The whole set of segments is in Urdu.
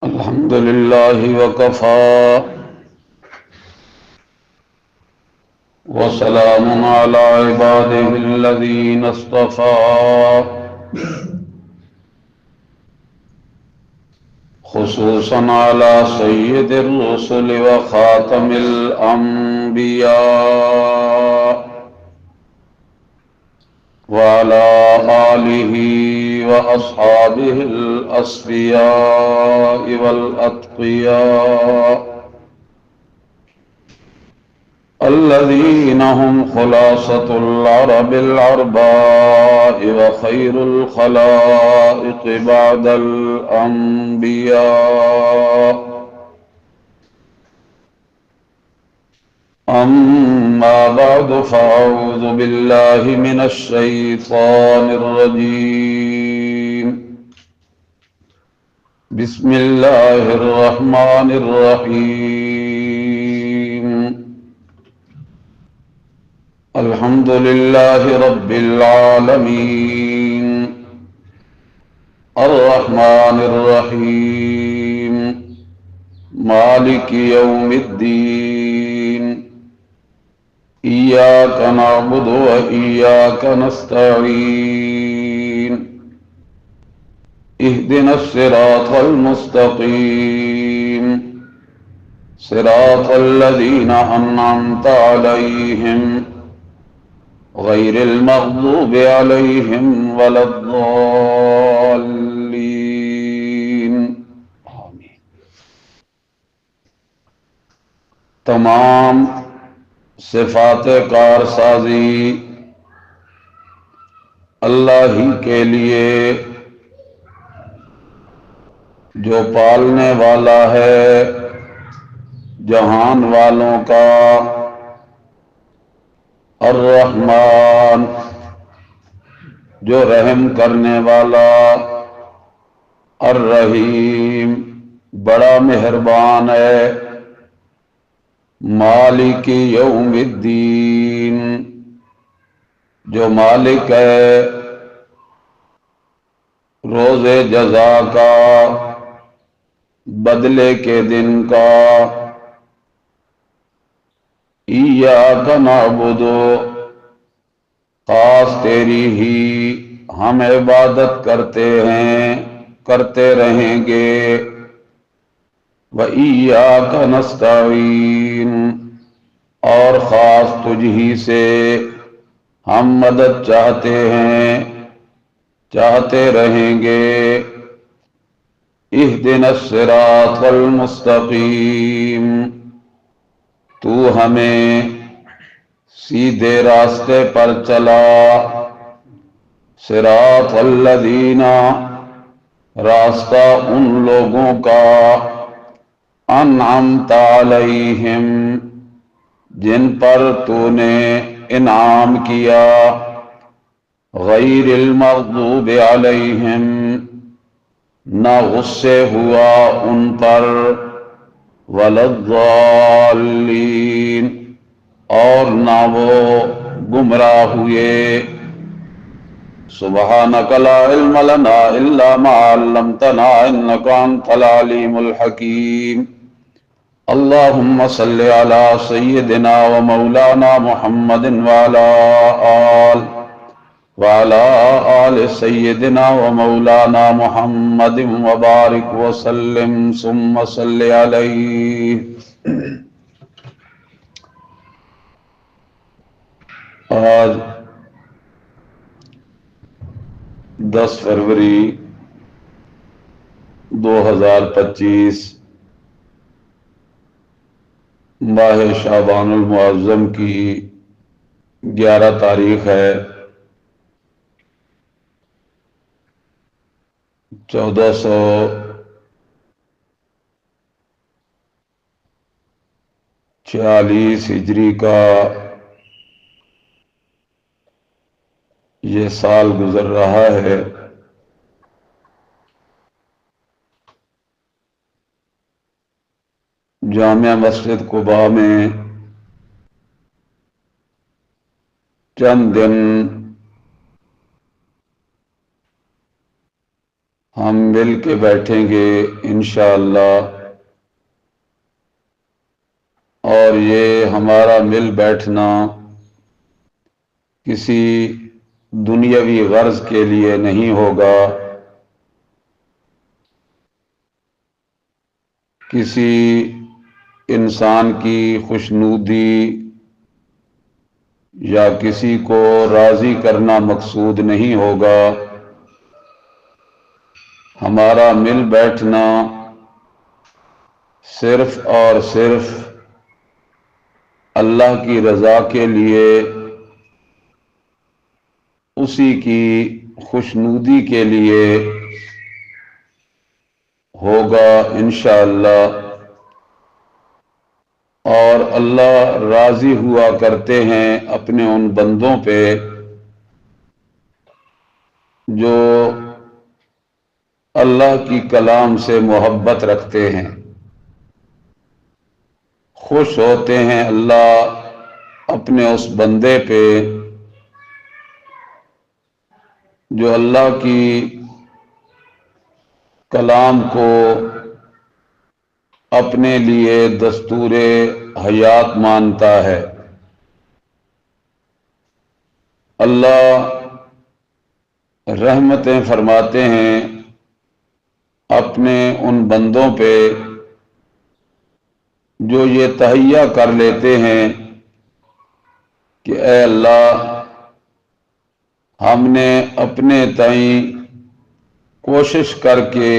الحمد لله وكفى وسلام على عباده الذين اصطفى خصوصا على سيد الرسل وخاتم الأنبياء وعلى آله وأصحابه الأصفياء والأتقياء الذين هم خلاصة العرب العرباء وخير الخلائق بعد الأنبياء. أما بعد فأعوذ بالله من الشيطان الرجيم. بسم الله الرحمن الرحيم. الحمد لله رب العالمين الرحمن الرحيم مالك يوم الدين إياك نعبد وإياك نستعين اهدنا الصراط المستقيم صراط الذين أنعمت عليهم غير المغضوب عليهم ولا الضالين آمين. تمام صفات کارسازی اللہ ہی کے لیے جو پالنے والا ہے جہان والوں کا، الرحمن جو رحم کرنے والا، الرحیم بڑا مہربان ہے، مالک یوم الدین جو مالک ہے روز جزا کا، بدلے کے دن کا۔ ایاک نعبد خاص تیری ہی ہم عبادت کرتے ہیں، کرتے رہیں گے۔ وَإِيَّاكَ نَسْتَعِينُ اور خاص تجھ ہی سے ہم مدد چاہتے ہیں، چاہتے رہیں گے۔ اهدنا الصراط المستقیم تو ہمیں سیدھے راستے پر چلا۔ صراط الذین راستہ ان لوگوں کا، انعمت علیہم جن پر تو نے انعام کیا، غیر المغضوب علیہم نہ غصے ہوا ان پر، ولا الضالین اور نہ وہ گمراہ ہوئے۔ سبحانک لا علم لنا الا ما علمتنا انک انت العلیم الحکیم۔ اللہم صل علی سیدنا و مولانا محمد وعلی آل سیدنا و مولانا محمد وبارک وسلم ثم صل علیہ۔ آج 10 فروری 2025 ماہ شعبان المعظم کی 11 تاریخ ہے۔ 1446 ہجری کا یہ سال گزر رہا ہے۔ جامع مسجد قباء میں چند دن ہم مل کے بیٹھیں گے انشاءاللہ، اور یہ ہمارا مل بیٹھنا کسی دنیاوی غرض کے لیے نہیں ہوگا، کسی انسان کی خوشنودی یا کسی کو راضی کرنا مقصود نہیں ہوگا۔ ہمارا مل بیٹھنا صرف اور صرف اللہ کی رضا کے لیے، اسی کی خوشنودی کے لیے ہوگا انشاءاللہ، اور اللہ راضی ہوا کرتے ہیں اپنے ان بندوں پہ جو اللہ کی کلام سے محبت رکھتے ہیں۔ خوش ہوتے ہیں اللہ اپنے اس بندے پہ جو اللہ کی کلام کو اپنے لیے دستور حیات مانتا ہے۔ اللہ رحمتیں فرماتے ہیں اپنے ان بندوں پہ جو یہ تہیہ کر لیتے ہیں کہ اے اللہ، ہم نے اپنے تئیں کوشش کر کے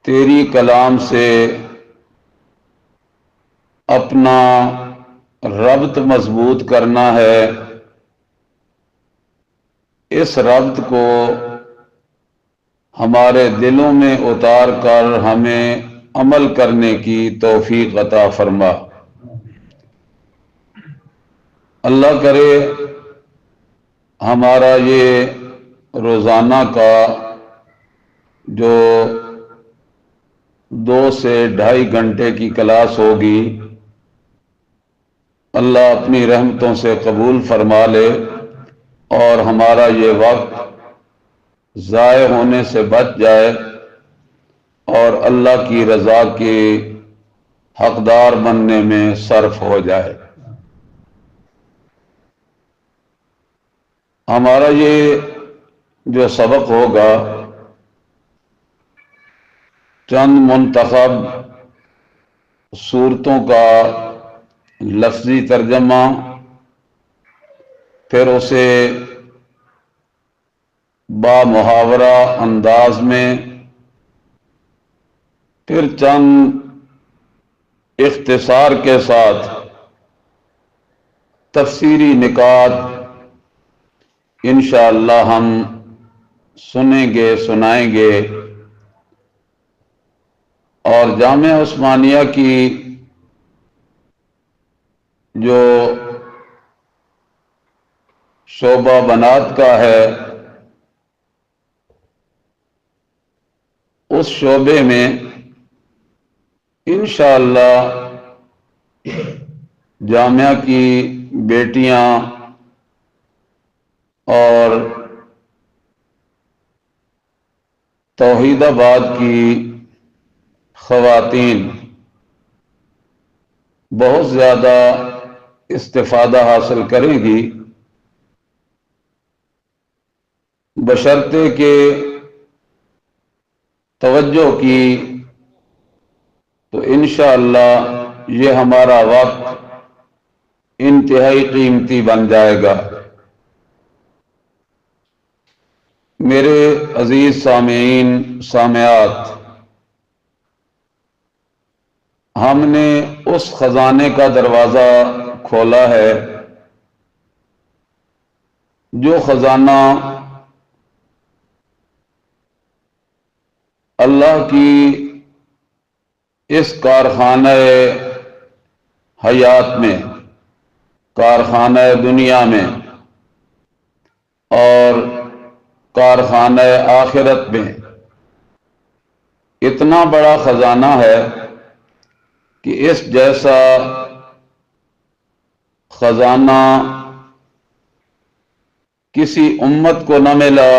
تیری کلام سے اپنا ربط مضبوط کرنا ہے، اس ربط کو ہمارے دلوں میں اتار کر ہمیں عمل کرنے کی توفیق عطا فرما۔ اللہ کرے ہمارا یہ روزانہ کا جو 2 سے 2.5 گھنٹے کی کلاس ہوگی، اللہ اپنی رحمتوں سے قبول فرما لے اور ہمارا یہ وقت ضائع ہونے سے بچ جائے اور اللہ کی رضا کے حقدار بننے میں صرف ہو جائے۔ ہمارا یہ جو سبق ہوگا چند منتخب صورتوں کا لفظی ترجمہ، پھر اسے با محاورہ انداز میں، پھر چند اختصار کے ساتھ تفسیری نکات انشاءاللہ ہم سنیں گے، سنائیں گے، اور جامعہ عثمانیہ کی جو شعبہ بنات کا ہے، اس شعبے میں انشاءاللہ جامعہ کی بیٹیاں اور توحید آباد کی خواتین بہت زیادہ استفادہ حاصل کریں گی، بشرطے کہ توجہ کی تو انشاءاللہ یہ ہمارا وقت انتہائی قیمتی بن جائے گا۔ میرے عزیز سامعین، سامعات، ہم نے اس خزانے کا دروازہ کھولا ہے جو خزانہ اللہ کی اس کارخانہ حیات میں، کارخانہ دنیا میں اور کارخانہ آخرت میں اتنا بڑا خزانہ ہے کہ اس جیسا خزانہ کسی امت کو نہ ملا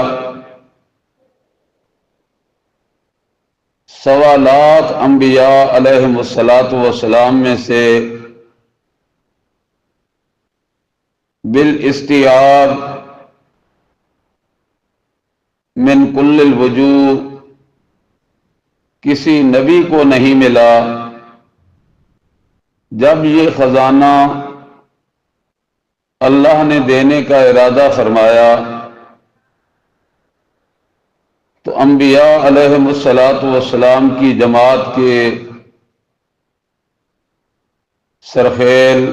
سوالات انبیاء علیہم الصلاۃ والسلام میں سے بالاستیاب من کل الوجوہ کسی نبی کو نہیں ملا جب یہ خزانہ اللہ نے دینے کا ارادہ فرمایا تو انبیاء علیہم الصلاۃ والسلام کی جماعت کے سرخیل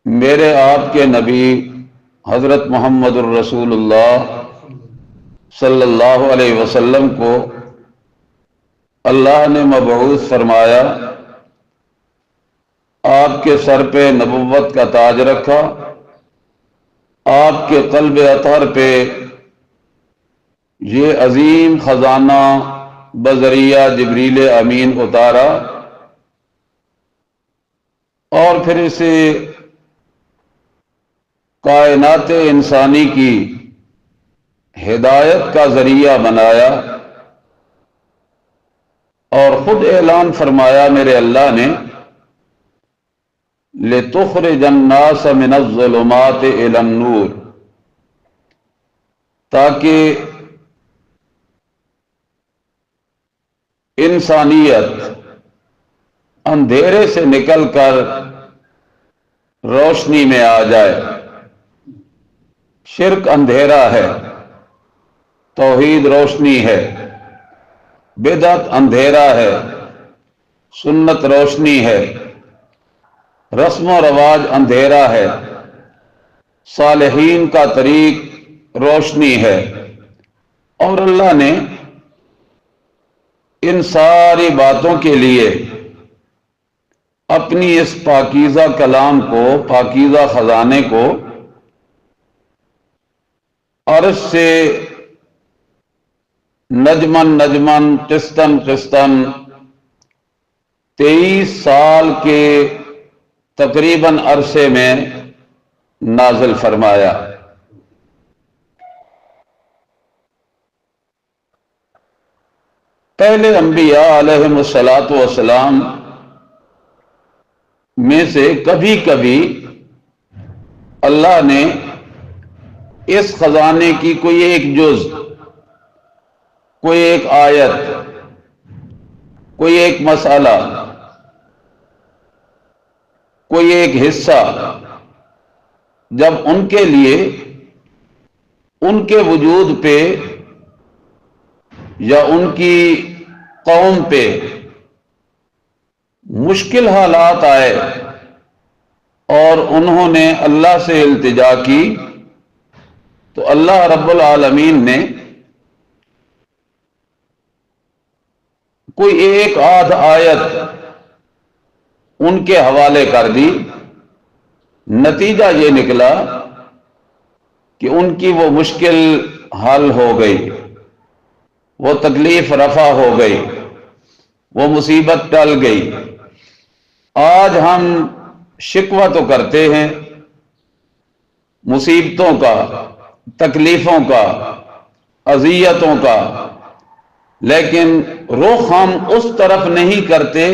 میرے آپ کے نبی حضرت محمد الرسول اللہ صلی اللہ علیہ وسلم کو اللہ نے مبعوث فرمایا، آپ کے سر پہ نبوت کا تاج رکھا، آپ کے قلب اطہر پہ یہ عظیم خزانہ بذریعہ جبریل امین اتارا اور پھر اسے کائنات انسانی کی ہدایت کا ذریعہ بنایا اور خود اعلان فرمایا میرے اللہ نے لِتُخْرِجَ النَّاسَ مِنَ الظُّلُمَاتِ إِلَى النُّورِ، تاکہ انسانیت اندھیرے سے نکل کر روشنی میں آ جائے۔ شرک اندھیرا ہے، توحید روشنی ہے، بدعت اندھیرا ہے، سنت روشنی ہے، رسم و رواج اندھیرا ہے، صالحین کا طریق روشنی ہے۔ اور اللہ نے ان ساری باتوں کے لیے اپنی اس پاکیزہ کلام کو، پاکیزہ خزانے کو عرش سے نجمن نجمن قسطن قسطن 23 سال کے تقریباً عرصے میں نازل فرمایا۔ پہلے انبیاء علیہم الصلاۃ والسلام میں سے کبھی کبھی اللہ نے اس خزانے کی کوئی ایک جز، کوئی ایک آیت، کوئی ایک مسئلہ، کوئی ایک حصہ جب ان کے لیے، ان کے وجود پہ یا ان کی قوم پہ مشکل حالات آئے اور انہوں نے اللہ سے التجا کی تو اللہ رب العالمین نے کوئی ایک آدھ آیت ان کے حوالے کر دی۔ نتیجہ یہ نکلا کہ ان کی وہ مشکل حل ہو گئی، وہ تکلیف رفع ہو گئی، وہ مصیبت ٹل گئی۔ آج ہم شکوہ تو کرتے ہیں مصیبتوں کا، تکلیفوں کا، اذیتوں کا، لیکن رخ ہم اس طرف نہیں کرتے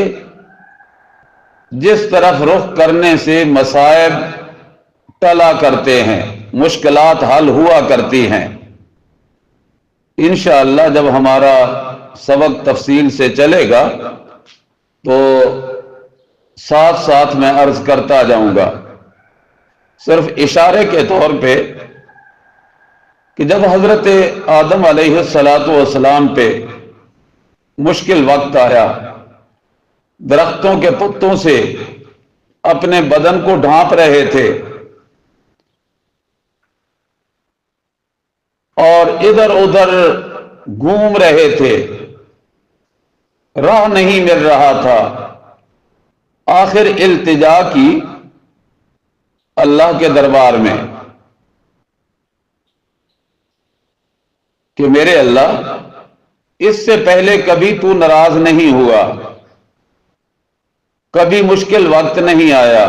جس طرف رخ کرنے سے مصائب ٹلا کرتے ہیں، مشکلات حل ہوا کرتی ہیں۔ انشاءاللہ جب ہمارا سبق تفصیل سے چلے گا تو ساتھ ساتھ میں عرض کرتا جاؤں گا، صرف اشارے کے طور پہ کہ جب حضرت آدم علیہ السلام پہ مشکل وقت آیا، درختوں کے پتوں سے اپنے بدن کو ڈھانپ رہے تھے اور ادھر ادھر گھوم رہے تھے، راہ نہیں مل رہا تھا، آخر التجا کی اللہ کے دربار میں کہ میرے اللہ اس سے پہلے کبھی تو ناراض نہیں ہوا، کبھی مشکل وقت نہیں آیا،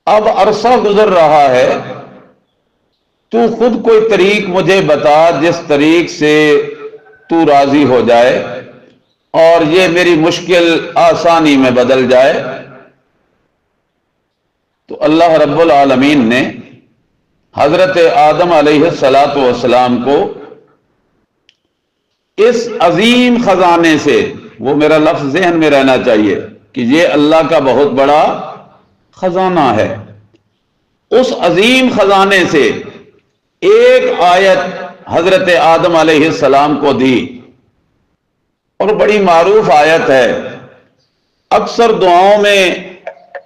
اب عرصہ گزر رہا ہے، تو خود کوئی طریق مجھے بتا جس طریق سے تو راضی ہو جائے اور یہ میری مشکل آسانی میں بدل جائے۔ تو اللہ رب العالمین نے حضرت آدم علیہ السلام کو اس عظیم خزانے سے، وہ میرا لفظ ذہن میں رہنا چاہیے کہ یہ اللہ کا بہت بڑا خزانہ ہے، اس عظیم خزانے سے ایک آیت حضرت آدم علیہ السلام کو دی، اور بڑی معروف آیت ہے۔ اکثر دعاؤں میں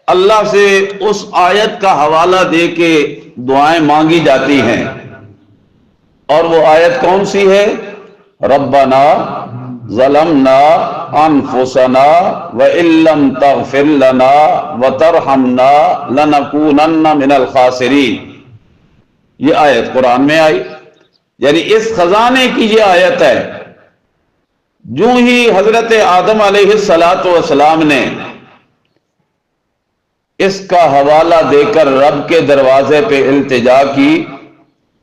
اللہ سے اس آیت کا حوالہ دے کے دعائیں مانگی جاتی ہیں، اور وہ آیت کون سی ہے؟ ربنا ظلمنا انفسنا وان لم تغفر لنا وترحمنا لنکونن من الخاسرین۔ یہ آیت قرآن میں آئی، یعنی اس خزانے کی یہ آیت ہے۔ جو ہی حضرت آدم علیہ السلام نے اس کا حوالہ دے کر رب کے دروازے پہ التجا کی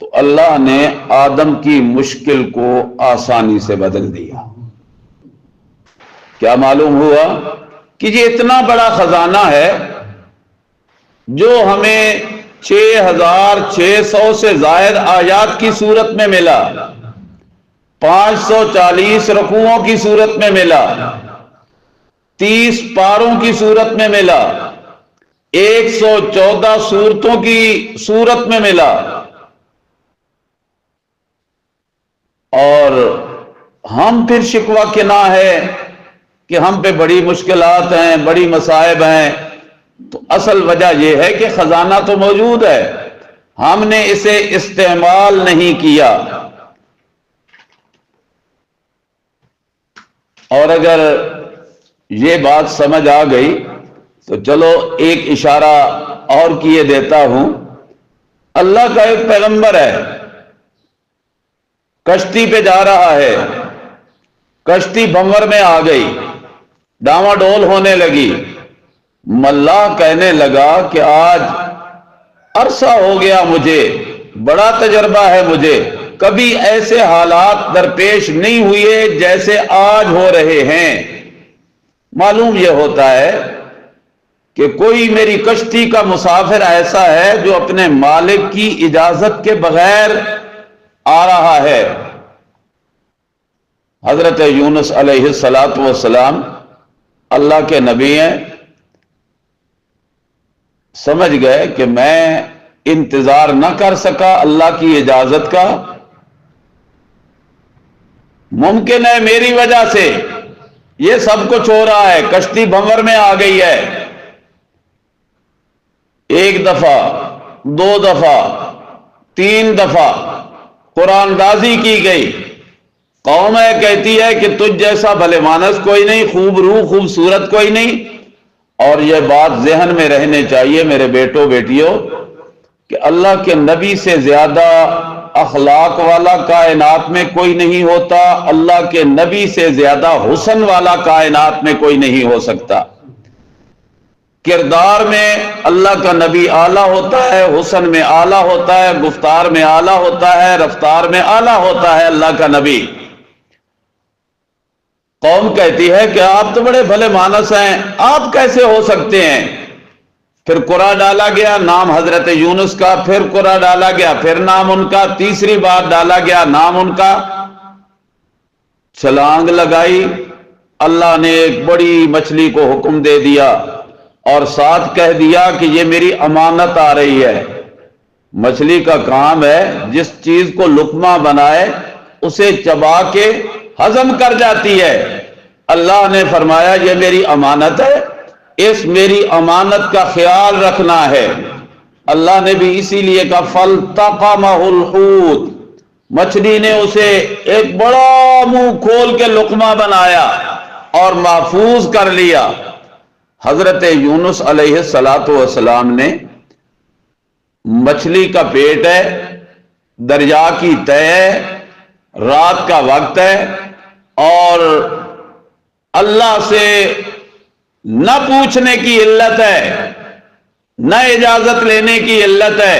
تو اللہ نے آدم کی مشکل کو آسانی سے بدل دیا۔ کیا معلوم ہوا کہ یہ اتنا بڑا خزانہ ہے جو ہمیں 6600 سے زائد آیات کی صورت میں ملا، 540 رکوعوں کی صورت میں ملا، 30 پاروں کی صورت میں ملا، 114 سورتوں کی صورت میں ملا، اور ہم پھر شکوہ کنا ہے کہ ہم پہ بڑی مشکلات ہیں، بڑی مصائب ہیں۔ تو اصل وجہ یہ ہے کہ خزانہ تو موجود ہے، ہم نے اسے استعمال نہیں کیا۔ اور اگر یہ بات سمجھ آ گئی تو چلو ایک اشارہ اور کیے دیتا ہوں۔ اللہ کا ایک پیغمبر ہے، کشتی پہ جا رہا ہے، کشتی بھنور میں آ گئی، ڈاواں ڈول ہونے لگی۔ ملاح کہنے لگا کہ آج عرصہ ہو گیا، مجھے بڑا تجربہ ہے، مجھے کبھی ایسے حالات درپیش نہیں ہوئے جیسے آج ہو رہے ہیں۔ معلوم یہ ہوتا ہے کہ کوئی میری کشتی کا مسافر ایسا ہے جو اپنے مالک کی اجازت کے بغیر آ رہا ہے۔ حضرت یونس علیہ السلام اللہ کے نبی ہیں، سمجھ گئے کہ میں انتظار نہ کر سکا اللہ کی اجازت کا، ممکن ہے میری وجہ سے یہ سب کچھ ہو رہا ہے، کشتی بھنور میں آ گئی ہے۔ ایک دفعہ، 2 دفعہ، 3 دفعہ قرآن دازی کی گئی۔ قوم ہے کہتی ہے کہ تجھ جیسا بھلے مانس کوئی نہیں، خوب روح خوبصورت کوئی نہیں۔ اور یہ بات ذہن میں رہنے چاہیے میرے بیٹوں بیٹیوں کہ اللہ کے نبی سے زیادہ اخلاق والا کائنات میں کوئی نہیں ہوتا، اللہ کے نبی سے زیادہ حسن والا کائنات میں کوئی نہیں ہو سکتا۔ کردار میں اللہ کا نبی اعلیٰ ہوتا ہے، حسن میں اعلیٰ ہوتا ہے، گفتار میں اعلیٰ ہوتا ہے، رفتار میں اعلیٰ ہوتا ہے اللہ کا نبی۔ قوم کہتی ہے کہ آپ تو بڑے بھلے مانس ہیں، آپ کیسے ہو سکتے ہیں؟ پھر قرآن ڈالا گیا، نام حضرت یونس کا، پھر قرآن ڈالا گیا، پھر نام ان کا، تیسری بار ڈالا گیا نام ان کا۔ چھلانگ لگائی، اللہ نے ایک بڑی مچھلی کو حکم دے دیا اور ساتھ کہہ دیا کہ یہ میری امانت آ رہی ہے۔ مچھلی کا کام ہے جس چیز کو لقمہ بنائے اسے چبا کے ہضم کر جاتی ہے۔ اللہ نے فرمایا یہ میری امانت ہے، اس میری امانت کا خیال رکھنا ہے۔ اللہ نے بھی اسی لیے کہا فَالْتَقَمَهُ الْحُوتُ، مچھلی نے اسے ایک بڑا منہ کھول کے لقمہ بنایا اور محفوظ کر لیا۔ حضرت یونس علیہ السلام نے مچھلی کا پیٹ ہے، دریا کی تہ ہے، رات کا وقت ہے، اور اللہ سے نہ پوچھنے کی علت ہے، نہ اجازت لینے کی علت ہے،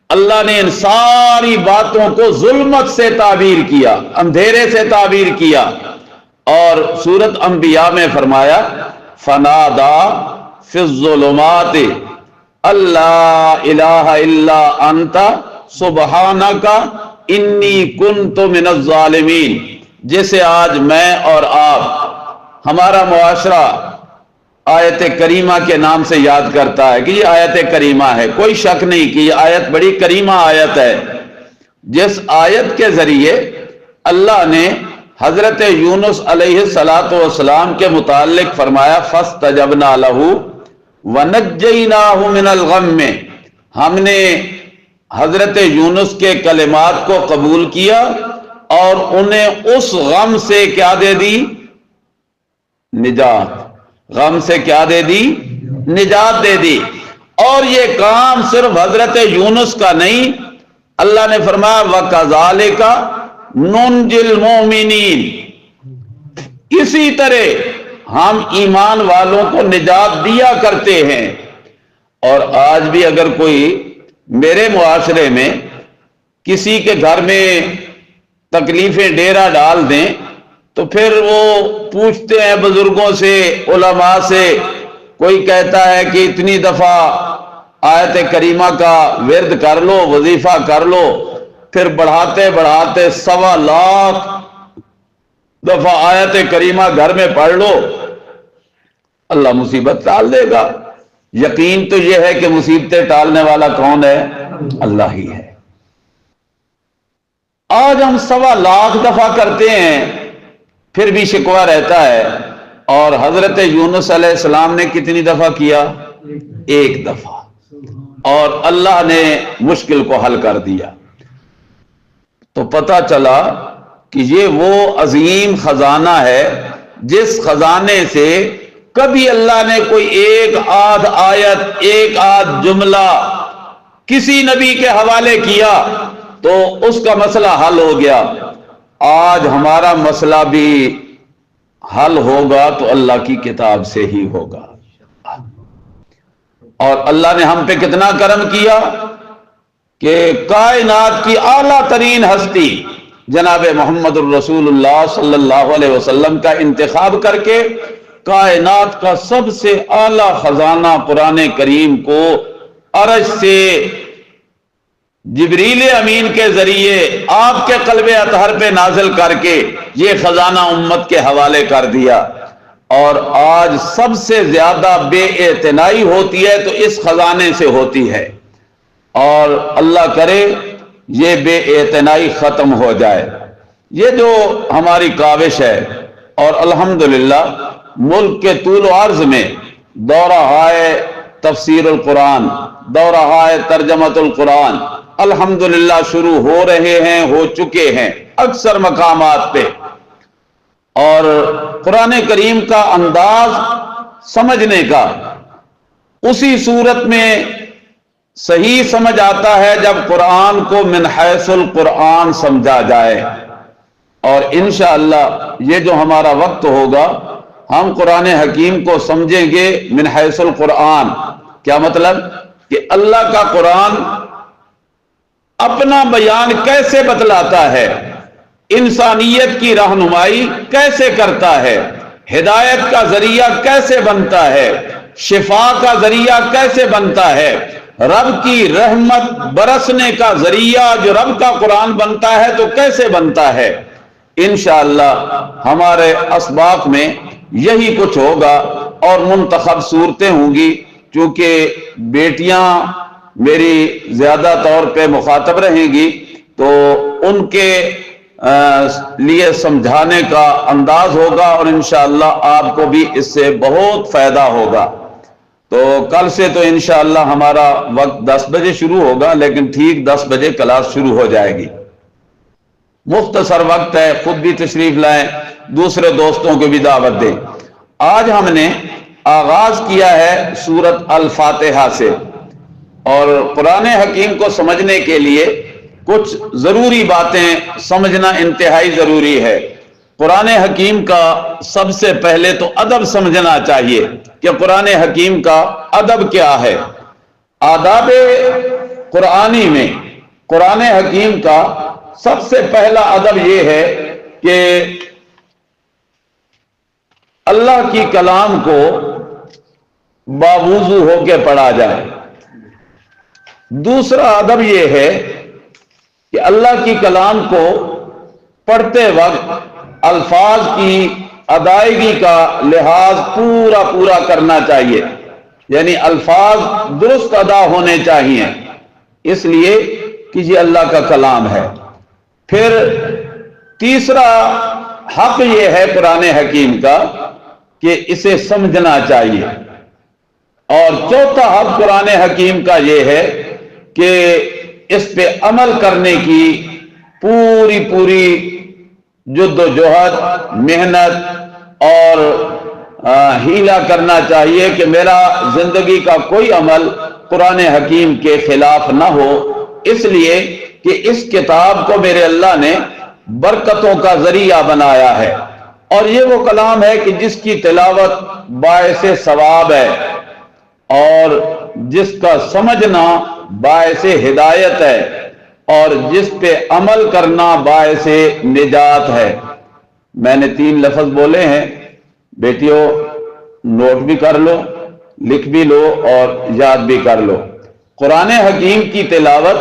اللہ نے ان ساری باتوں کو ظلمت سے تعبیر کیا، اندھیرے سے تعبیر کیا، اور سورۃ انبیاء میں فرمایا فنادا فی الظلمات اللہ الہ الا انت سبحانک انی کنت من الظالمین، جسے آج میں اور آپ ہمارا معاشرہ آیت کریمہ کے نام سے یاد کرتا ہے کہ یہ آیت کریمہ ہے۔ کوئی شک نہیں کہ یہ آیت بڑی کریمہ آیت ہے، جس آیت کے ذریعے اللہ نے حضرت یونس علیہ السلام کے متعلق فرمایا فاستجبنا لہ ونجیناہ من الغم، ہم نے حضرت یونس کے کلمات کو قبول کیا اور انہیں اس غم سے کیا دے دی؟ نجات۔ غم سے کیا دے دی؟ نجات دے دی۔ اور یہ کام صرف حضرت یونس کا نہیں، اللہ نے فرمایا وَكَذَلِكَ نُنْجِي الْمُؤْمِنِينَ، اسی طرح ہم ایمان والوں کو نجات دیا کرتے ہیں۔ اور آج بھی اگر کوئی میرے معاشرے میں کسی کے گھر میں تکلیفیں ڈیرا ڈال دیں تو پھر وہ پوچھتے ہیں بزرگوں سے، علماء سے، کوئی کہتا ہے کہ اتنی دفعہ آیت کریمہ کا ورد کر لو، وظیفہ کر لو، پھر بڑھاتے بڑھاتے 1.25 لاکھ دفعہ آیت کریمہ گھر میں پڑھ لو، اللہ مصیبت ٹال دے گا۔ یقین تو یہ ہے کہ مصیبتیں ٹالنے والا کون ہے؟ اللہ ہی ہے۔ آج ہم 1.25 لاکھ دفعہ کرتے ہیں پھر بھی شکوہ رہتا ہے، اور حضرت یونس علیہ السلام نے کتنی دفعہ کیا؟ 1 دفعہ، اور اللہ نے مشکل کو حل کر دیا۔ تو پتہ چلا کہ یہ وہ عظیم خزانہ ہے جس خزانے سے کبھی اللہ نے کوئی ایک آدھ آیت، ایک آدھ جملہ کسی نبی کے حوالے کیا تو اس کا مسئلہ حل ہو گیا۔ آج ہمارا مسئلہ بھی حل ہوگا تو اللہ کی کتاب سے ہی ہوگا۔ اور اللہ نے ہم پہ کتنا کرم کیا کہ کائنات کی اعلیٰ ترین ہستی جناب محمد الرسول اللہ صلی اللہ علیہ وسلم کا انتخاب کر کے کائنات کا سب سے اعلیٰ خزانہ قرآن کریم کو عرش سے جبریل امین کے ذریعے آپ کے قلب اطہر پہ نازل کر کے یہ خزانہ امت کے حوالے کر دیا۔ اور آج سب سے زیادہ بے اعتنائی ہوتی ہے تو اس خزانے سے ہوتی ہے، اور اللہ کرے یہ بے اعتنائی ختم ہو جائے۔ یہ جو ہماری کاوش ہے، اور الحمدللہ ملک کے طول و عرض میں دورہ ہائے تفسیر القرآن، دورہ ہائے ترجمۃ القرآن الحمدللہ شروع ہو رہے ہیں، ہو چکے ہیں اکثر مقامات پہ، اور قرآن کریم کا انداز سمجھنے کا اسی صورت میں صحیح سمجھ آتا ہے جب قرآن کو من حیث القرآن سمجھا جائے۔ اور انشاءاللہ یہ جو ہمارا وقت ہوگا ہم قرآن حکیم کو سمجھیں گے من حیث القرآن۔ کیا مطلب؟ کہ اللہ کا قرآن اپنا بیان کیسے بتلاتا ہے، انسانیت کی رہنمائی کیسے کرتا ہے، ہدایت کا ذریعہ کیسے بنتا ہے، شفا کا ذریعہ کیسے بنتا ہے، رب کی رحمت برسنے کا ذریعہ جو رب کا قرآن بنتا ہے تو کیسے بنتا ہے۔ انشاءاللہ ہمارے اسباق میں یہی کچھ ہوگا، اور منتخب صورتیں ہوں گی۔ چونکہ بیٹیاں میری زیادہ طور پہ مخاطب رہیں گی تو ان کے لیے سمجھانے کا انداز ہوگا، اور انشاءاللہ آپ کو بھی اس سے بہت فائدہ ہوگا۔ تو کل سے تو انشاءاللہ ہمارا وقت 10 بجے شروع ہوگا، لیکن ٹھیک 10 بجے کلاس شروع ہو جائے گی۔ مختصر وقت ہے، خود بھی تشریف لائیں، دوسرے دوستوں کو بھی دعوت دیں۔ آج ہم نے آغاز کیا ہے سورۃ الفاتحہ سے، اور قرآن حکیم کو سمجھنے کے لیے کچھ ضروری باتیں سمجھنا انتہائی ضروری ہے۔ قرآن حکیم کا سب سے پہلے تو ادب سمجھنا چاہیے کہ قرآن حکیم کا ادب کیا ہے۔ آداب قرآنی میں قرآن حکیم کا سب سے پہلا ادب یہ ہے کہ اللہ کی کلام کو باوضو ہو کے پڑھا جائے۔ دوسرا ادب یہ ہے کہ اللہ کی کلام کو پڑھتے وقت الفاظ کی ادائیگی کا لحاظ پورا کرنا چاہیے، یعنی الفاظ درست ادا ہونے چاہیے، اس لیے کہ یہ اللہ کا کلام ہے۔ پھر تیسرا حق یہ ہے قرآن حکیم کا کہ اسے سمجھنا چاہیے، اور چوتھا حق قرآن حکیم کا یہ ہے کہ اس پہ عمل کرنے کی پوری جد و جہد، محنت اور ہیلا کرنا چاہیے کہ میرا زندگی کا کوئی عمل قرآن حکیم کے خلاف نہ ہو، اس لیے کہ اس کتاب کو میرے اللہ نے برکتوں کا ذریعہ بنایا ہے، اور یہ وہ کلام ہے کہ جس کی تلاوت باعث ثواب ہے اور جس کا سمجھنا باعث ہدایت ہے اور جس پہ عمل کرنا باعث نجات ہے۔ میں نے 3 لفظ بولے ہیں، بیٹیوں نوٹ بھی کر لو، لکھ بھی لو اور یاد بھی کر لو۔ قرآن حکیم کی تلاوت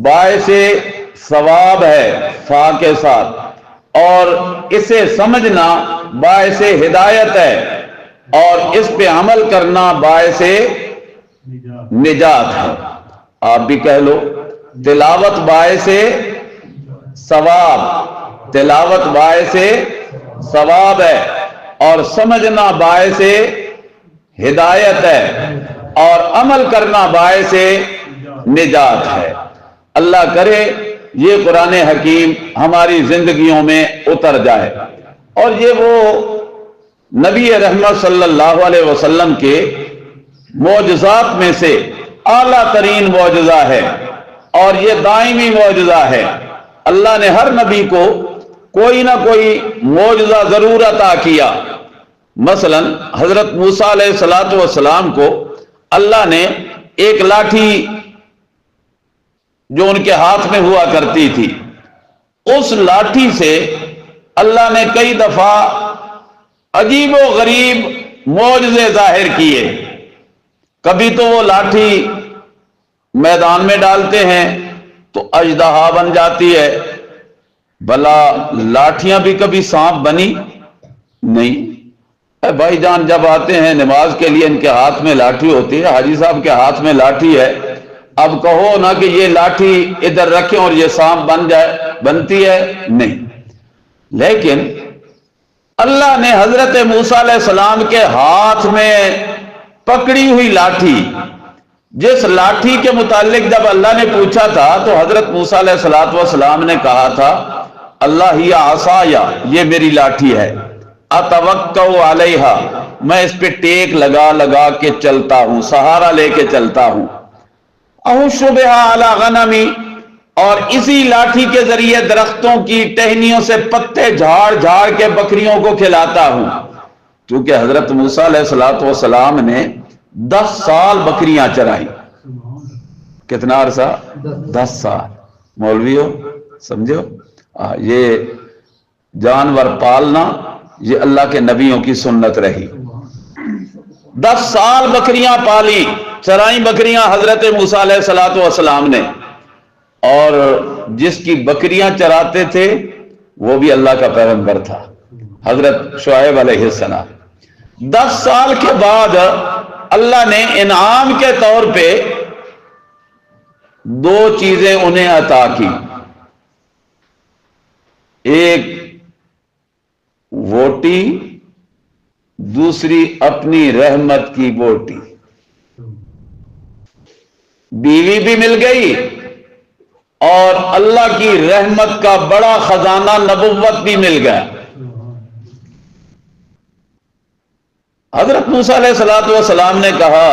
باعث ثواب ہے فا کے ساتھ، اور اسے سمجھنا باعث ہدایت ہے اور اس پہ عمل کرنا باعث نجات ہے۔ آپ بھی کہہ لو، تلاوت باعث ثواب، تلاوت باعث ثواب ہے اور سمجھنا باعث ہدایت ہے اور عمل کرنا باعث نجات ہے۔ اللہ کرے یہ قرآن حکیم ہماری زندگیوں میں اتر جائے، اور یہ وہ نبی رحمت صلی اللہ علیہ وسلم کے معجزات میں سے اعلیٰ ترین معجزہ ہے، اور یہ دائمی معجزہ ہے۔ اللہ نے ہر نبی کو کوئی نہ کوئی معجزہ ضرور عطا کیا۔ مثلا حضرت موسیٰ علیہ السلام کو اللہ نے ایک لاٹھی جو ان کے ہاتھ میں ہوا کرتی تھی، اس لاٹھی سے اللہ نے کئی دفعہ عجیب و غریب معجزے ظاہر کیے۔ کبھی تو وہ لاٹھی میدان میں ڈالتے ہیں تو اژدہا بن جاتی ہے۔ بھلا لاٹھیاں بھی کبھی سانپ بنی نہیں؟ اے بھائی جان جب آتے ہیں نماز کے لیے ان کے ہاتھ میں لاٹھی ہوتی ہے، حاجی صاحب کے ہاتھ میں لاٹھی ہے، اب کہو نا کہ یہ لاٹھی ادھر رکھیں اور یہ سانپ بن جائے، بنتی ہے؟ نہیں۔ لیکن اللہ نے حضرت موسیٰ علیہ السلام کے ہاتھ میں پکڑی ہوئی لاٹھی، جس لاٹھی کے متعلق جب اللہ نے پوچھا تھا تو حضرت موسیٰ علیہ السلام نے کہا تھا اللہ ہی عصایا، یہ میری لاٹھی ہے، اتوکل علیہا، میں اس پہ ٹیک لگا کے چلتا ہوں، سہارا لے کے چلتا ہوں، احش بہا علی غنمی، اور اسی لاٹھی کے ذریعے درختوں کی ٹہنیوں سے پتے جھاڑ کے بکریوں کو کھلاتا ہوں۔ کیونکہ حضرت موسیٰ علیہ السلام نے 10 سال بکریاں چرائیں۔ کتنا عرصہ؟ 10 سال۔ مولویوں سمجھو، یہ جانور پالنا یہ اللہ کے نبیوں کی سنت رہی۔ 10 سال بکریاں پالی، چرائیں بکریاں حضرت موسیٰ علیہ السلام نے، اور جس کی بکریاں چراتے تھے وہ بھی اللہ کا پیغمبر تھا، حضرت شعیب علیہ السلام۔ 10 سال کے بعد اللہ نے انعام کے طور پہ 2 چیزیں انہیں عطا کی، ایک ووٹی، دوسری اپنی رحمت کی بوٹی۔ بیوی بھی مل گئی اور اللہ کی رحمت کا بڑا خزانہ نبوت بھی مل گیا۔ حضرت موسیٰ علیہ السلام نے کہا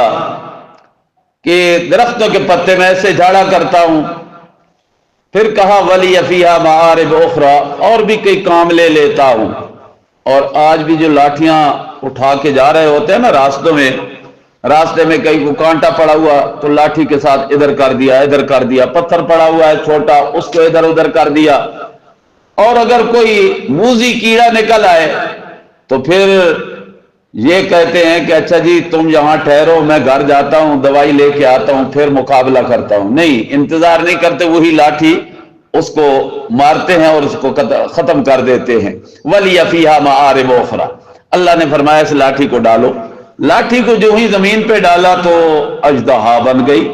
کہ درختوں کے پتے میں ایسے جھاڑا کرتا ہوں، پھر کہا ولی فیہا معارب اخری، اور بھی کئی کام لے لیتا ہوں۔ اور آج بھی جو لاٹھیاں اٹھا کے جا رہے ہوتے ہیں نا راستوں میں، راستے میں کہیں کو کانٹا پڑا ہوا تو لاٹھی کے ساتھ ادھر کر دیا، پتھر پڑا ہوا ہے چھوٹا اس کو ادھر ادھر کر دیا، اور اگر کوئی موذی کیڑا نکل آئے تو پھر یہ کہتے ہیں کہ اچھا جی تم یہاں ٹھہرو، میں گھر جاتا ہوں دوائی لے کے آتا ہوں پھر مقابلہ کرتا ہوں. نہیں، انتظار نہیں کرتے، وہی لاٹھی اس کو مارتے ہیں اور اس کو ختم کر دیتے ہیں. وَلِيَ فِيهَا مَآرِبُ أُخْرَى. اللہ نے فرمایا اس لاٹھی کو ڈالو. لاٹھی کو جو ہی زمین پہ ڈالا تو اژدہا بن گئی.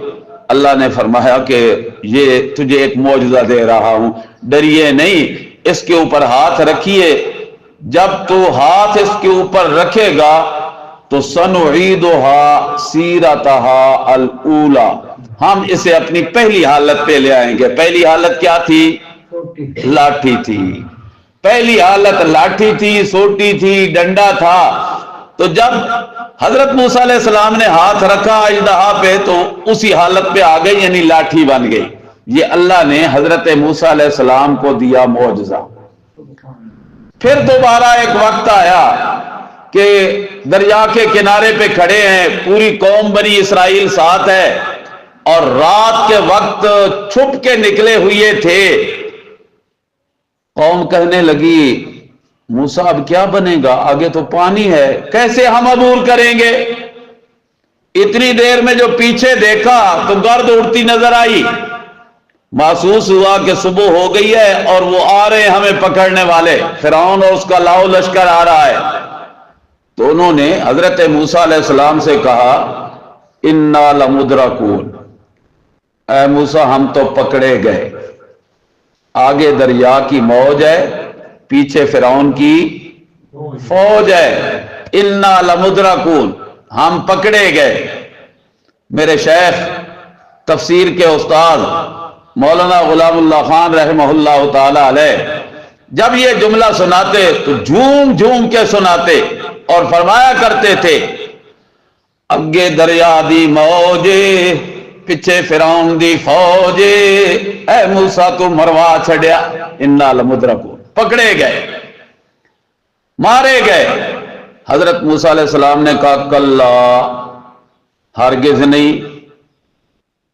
اللہ نے فرمایا کہ یہ تجھے ایک معجزہ دے رہا ہوں، ڈریے نہیں، اس کے اوپر ہاتھ رکھیے، جب تو ہاتھ اس کے اوپر رکھے گا تو سنعیدھا سیرتھا الاولی، ہم اسے اپنی پہلی حالت پہ لے آئیں گے. پہلی حالت کیا تھی؟ لاٹھی تھی. پہلی حالت لاٹھی تھی، سوٹی تھی، ڈنڈا تھا. تو جب حضرت موسیٰ علیہ السلام نے ہاتھ رکھا اژدہا پہ تو اسی حالت پہ آ گئی، یعنی لاٹھی بن گئی. یہ اللہ نے حضرت موسیٰ علیہ السلام کو دیا معجزہ. پھر دوبارہ ایک وقت آیا کہ دریا کے کنارے پہ کھڑے ہیں، پوری قوم بنی اسرائیل ساتھ ہے، اور رات کے وقت چھپ کے نکلے ہوئے تھے. قوم کہنے لگی موسیٰ اب کیا بنے گا، آگے تو پانی ہے، کیسے ہم عبور کریں گے؟ اتنی دیر میں جو پیچھے دیکھا تو گرد اڑتی نظر آئی، محسوس ہوا کہ صبح ہو گئی ہے اور وہ آ رہے ہیں ہمیں پکڑنے والے، فرعون اور اس کا لاؤ لشکر آ رہا ہے. تو انہوں نے حضرت موسیٰ علیہ السلام سے کہا انا لمدرکون، اے موسیٰ ہم تو پکڑے گئے، آگے دریا کی موج ہے، پیچھے فرعون کی فوج ہے، انا لمدرکون، ہم پکڑے گئے. میرے شیخ تفسیر کے استاد مولانا غلام اللہ خان رحمہ اللہ تعالی علیہ جب یہ جملہ سناتے تو جھوم جھوم کے سناتے اور فرمایا کرتے تھے اگے دریا دی موجے پیچھے فرعون دی فوجے، اے موسیٰ تو مروا چھڑیا، انا لمدرکون، پکڑے گئے، مارے گئے. حضرت موسیٰ علیہ السلام نے کہا کلا، ہرگز نہیں،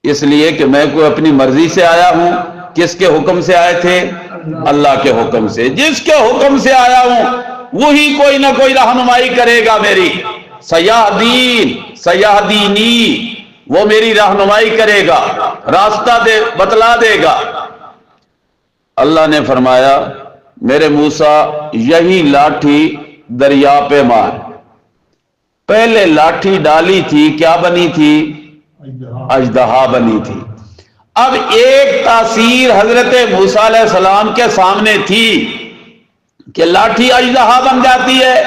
اس لیے کہ میں کوئی اپنی مرضی سے آیا ہوں. کس کے حکم سے آئے تھے؟ اللہ کے حکم سے. جس کے حکم سے آیا ہوں وہی کوئی نہ کوئی رہنمائی کرے گا میری. سیہدینی، وہ میری رہنمائی کرے گا، راستہ بتلا دے گا. اللہ نے فرمایا میرے موسیٰ یہی لاٹھی دریا پہ مار. پہلے لاٹھی ڈالی تھی کیا بنی تھی؟ اژدہا بنی تھی. اب ایک تاثیر حضرت موسیٰ علیہ السلام کے سامنے تھی کہ لاٹھی اژدہا بن جاتی ہے.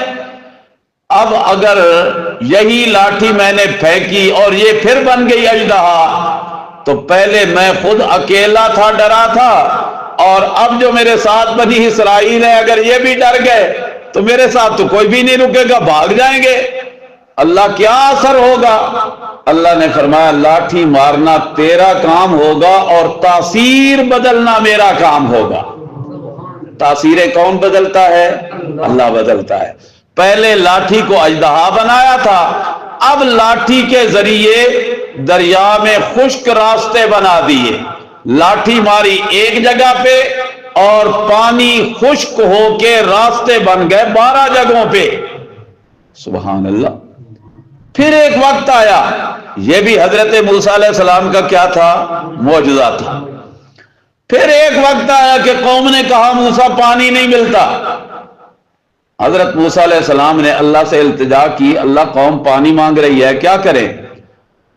اب اگر یہی لاٹھی میں نے پھینکی اور یہ پھر بن گئی اژدہا تو پہلے میں خود اکیلا تھا، ڈرا تھا، اور اب جو میرے ساتھ بنی اسرائیل ہے اگر یہ بھی ڈر گئے تو میرے ساتھ تو کوئی بھی نہیں رکے گا، بھاگ جائیں گے. اللہ کیا اثر ہوگا؟ اللہ نے فرمایا لاٹھی مارنا تیرا کام ہوگا اور تاثیر بدلنا میرا کام ہوگا. تاثیریں کون بدلتا ہے؟ اللہ بدلتا ہے. پہلے لاٹھی کو اژدہا بنایا تھا، اب لاٹھی کے ذریعے دریا میں خشک راستے بنا دیے. لاٹھی ماری ایک جگہ پہ اور پانی خشک ہو کے راستے بن گئے 12 جگہوں پہ. سبحان اللہ. پھر ایک وقت آیا، یہ بھی حضرت موسیٰ علیہ السلام کا کیا تھا؟ معجزہ تھا. پھر ایک وقت آیا کہ قوم نے کہا موسیٰ پانی نہیں ملتا. حضرت موسیٰ علیہ السلام نے اللہ سے التجا کی، اللہ قوم پانی مانگ رہی ہے کیا کریں؟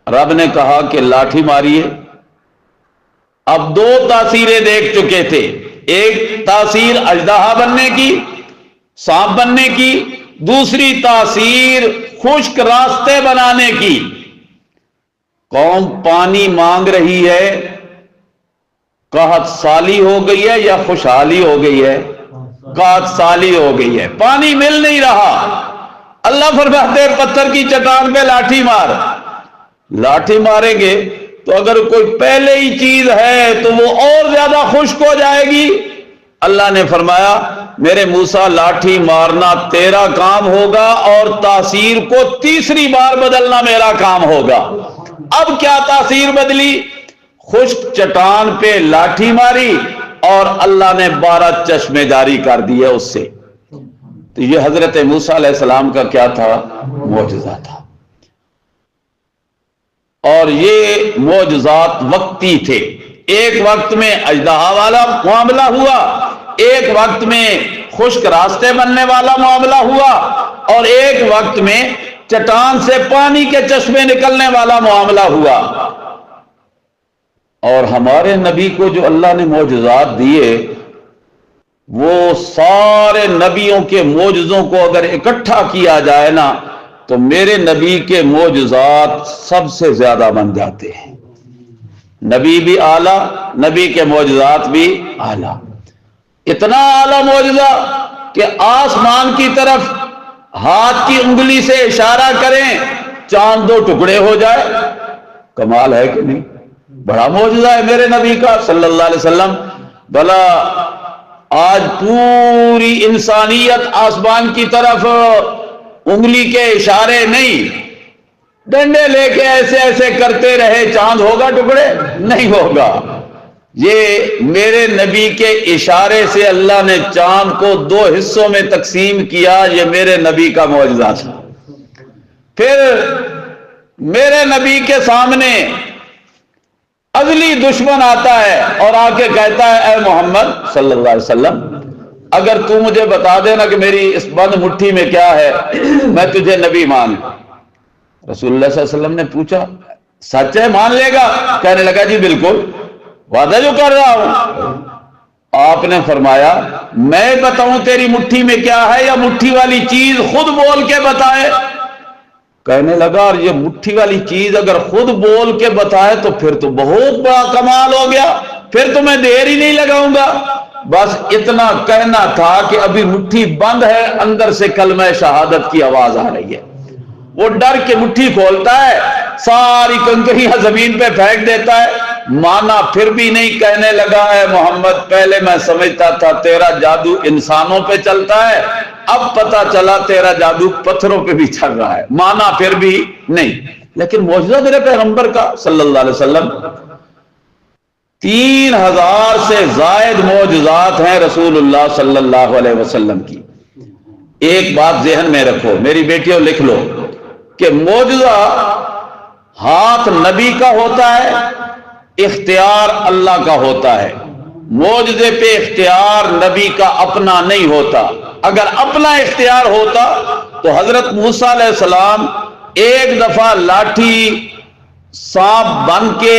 رب نے کہا کہ لاٹھی ماریے. اب 2 تاثیریں دیکھ چکے تھے، ایک تاثیر اژدہا بننے کی، سانپ بننے کی، دوسری تاثیر خشک راستے بنانے کی. قوم پانی مانگ رہی ہے، قحط سالی ہو گئی ہے یا خوشحالی ہو گئی ہے؟ قحط سالی ہو گئی ہے، پانی مل نہیں رہا. اللہ فرماتے پتھر کی چٹان پہ لاٹھی مار. لاٹھی ماریں گے تو اگر کوئی پہلے ہی چیز ہے تو وہ اور زیادہ خشک ہو جائے گی. اللہ نے فرمایا میرے موسیٰ لاٹھی مارنا تیرا کام ہوگا اور تاثیر کو تیسری بار بدلنا میرا کام ہوگا۔ اب کیا تاثیر بدلی؟ خشک چٹان پہ لاٹھی ماری اور اللہ نے 12 چشمے جاری کر دیے اس سے۔ تو یہ حضرت موسیٰ علیہ السلام کا کیا تھا؟ معجزہ تھا۔ اور یہ معجزات وقتی تھے، ایک وقت میں اژدہا والا معاملہ ہوا، ایک وقت میں خشک راستے بننے والا معاملہ ہوا، اور ایک وقت میں چٹان سے پانی کے چشمے نکلنے والا معاملہ ہوا۔ اور ہمارے نبی کو جو اللہ نے معجزات دیے، وہ سارے نبیوں کے معجزوں کو اگر اکٹھا کیا جائے نا تو میرے نبی کے معجزات سب سے زیادہ بن جاتے ہیں۔ نبی بھی اعلیٰ، نبی کے معجزات بھی اعلیٰ۔ اتنا اعلیٰ معجزہ کہ آسمان کی طرف ہاتھ کی انگلی سے اشارہ کریں چاند 2 ٹکڑے ہو جائے۔ کمال ہے کہ نہیں؟ بڑا معجزہ ہے میرے نبی کا صلی اللہ علیہ وسلم۔ بھلا آج پوری انسانیت آسمان کی طرف انگلی کے اشارے نہیں، ڈنڈے لے کے ایسے ایسے کرتے رہے، چاند ہوگا ٹکڑے؟ نہیں ہوگا۔ یہ میرے نبی کے اشارے سے اللہ نے چاند کو 2 حصوں میں تقسیم کیا، یہ میرے نبی کا معجزہ تھا۔ پھر میرے نبی کے سامنے ازلی دشمن آتا ہے اور آ کے کہتا ہے، اے محمد صلی اللہ علیہ وسلم، اگر تو مجھے بتا دینا کہ میری اس بند مٹھی میں کیا ہے، میں تجھے نبی مان لوں۔ رسول اللہ صلی اللہ علیہ وسلم نے پوچھا، سچ ہے مان لے گا؟ کہنے لگا جی بالکل، وعدہ جو کر رہا ہوں۔ آپ نے فرمایا، میں بتاؤں تیری مٹھی میں کیا ہے یا مٹھی والی چیز خود بول کے بتائے؟ کہنے لگا، اور یہ مٹھی والی چیز اگر خود بول کے بتائے تو پھر تو بہت بڑا کمال ہو گیا، پھر تو میں دیر ہی نہیں لگاؤں گا۔ بس اتنا کہنا تھا کہ ابھی مٹھی بند ہے، اندر سے کلمہ شہادت کی آواز آ رہی ہے۔ وہ ڈر کے مٹھی کھولتا ہے، ساری کنکریاں زمین پہ پھینک دیتا ہے، مانا پھر بھی نہیں۔ کہنے لگا، اے محمد، پہلے میں سمجھتا تھا تیرا جادو انسانوں پہ چلتا ہے، اب پتا چلا تیرا جادو پتھروں پہ بھی چل رہا ہے، مانا پھر بھی نہیں۔ لیکن معجزہ میرے پیغمبر کا صلی اللہ علیہ وسلم، 3000 سے زائد معجزات ہیں رسول اللہ صلی اللہ علیہ وسلم کی۔ ایک بات ذہن میں رکھو میری بیٹیوں، لکھ لو کہ معجزہ ہاتھ نبی کا ہوتا ہے، اختیار اللہ کا ہوتا ہے۔ معجزے پہ اختیار نبی کا اپنا نہیں ہوتا۔ اگر اپنا اختیار ہوتا تو حضرت موسیٰ علیہ السلام ایک دفعہ لاٹھی سانپ بن کے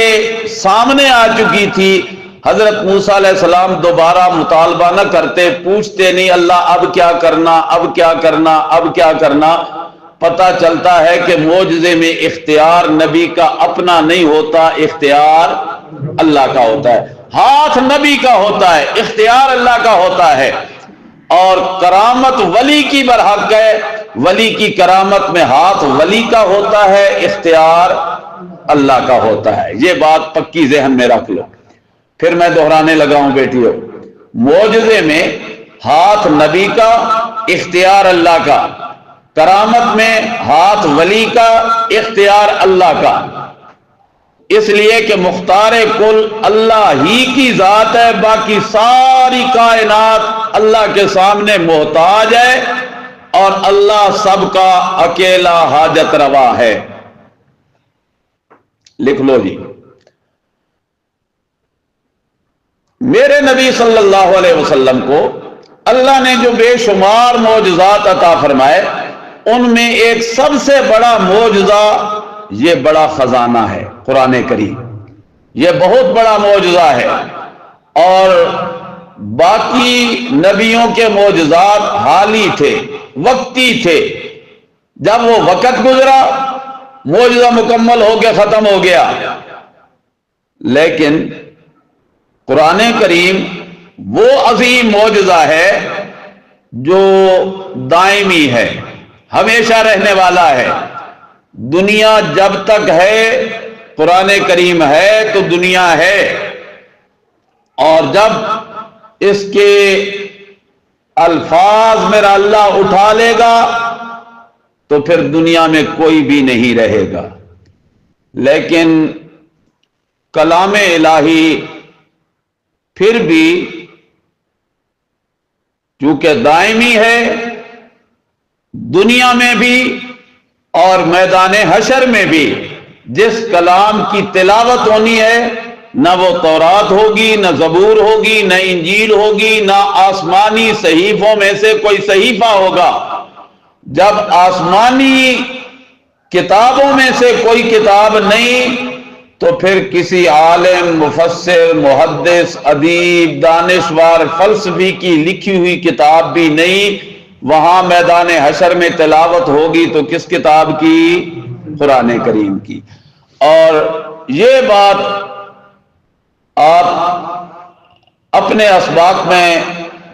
سامنے آ چکی تھی، حضرت موسیٰ علیہ السلام دوبارہ مطالبہ نہ کرتے، پوچھتے نہیں اللہ اب کیا کرنا، اب کیا کرنا، اب کیا کرنا۔ پتہ چلتا ہے کہ معجزے میں اختیار نبی کا اپنا نہیں ہوتا، اختیار اللہ کا ہوتا ہے۔ ہاتھ نبی کا ہوتا ہے، اختیار اللہ کا ہوتا ہے۔ اور کرامت ولی کی برحق ہے، ولی کی کرامت میں ہاتھ ولی کا ہوتا ہے، اختیار اللہ کا ہوتا ہے۔ یہ بات پکی ذہن میں رکھ لو۔ پھر میں دہرانے لگا ہوں بیٹیوں، معجزے میں ہاتھ نبی کا، اختیار اللہ کا، کرامت میں ہاتھ ولی کا، اختیار اللہ کا۔ اس لیے کہ مختار کل اللہ ہی کی ذات ہے، باقی ساری کائنات اللہ کے سامنے محتاج ہے، اور اللہ سب کا اکیلا حاجت روا ہے۔ لکھ لو جی، میرے نبی صلی اللہ علیہ وسلم کو اللہ نے جو بے شمار معجزات عطا فرمائے، ان میں ایک سب سے بڑا معجزہ یہ بڑا خزانہ ہے قرآن کریم، یہ بہت بڑا معجزہ ہے۔ اور باقی نبیوں کے معجزات حالی تھے، وقتی تھے، جب وہ وقت گزرا معجزہ مکمل ہو کے ختم ہو گیا۔ لیکن قرآن کریم وہ عظیم معجزہ ہے جو دائمی ہے، ہمیشہ رہنے والا ہے۔ دنیا جب تک ہے قرآن کریم ہے تو دنیا ہے، اور جب اس کے الفاظ میرا اللہ اٹھا لے گا تو پھر دنیا میں کوئی بھی نہیں رہے گا، لیکن کلام الہی پھر بھی چونکہ دائمی ہے، دنیا میں بھی اور میدان حشر میں بھی جس کلام کی تلاوت ہونی ہے، نہ وہ تورات ہوگی، نہ زبور ہوگی، نہ انجیل ہوگی، نہ آسمانی صحیفوں میں سے کوئی صحیفہ ہوگا۔ جب آسمانی کتابوں میں سے کوئی کتاب نہیں تو پھر کسی عالم، مفسر، محدث، ادیب، دانشور، فلسفی کی لکھی ہوئی کتاب بھی نہیں۔ وہاں میدان حشر میں تلاوت ہوگی تو کس کتاب کی؟ قرآن کریم کی۔ اور یہ بات آپ اپنے اسباق میں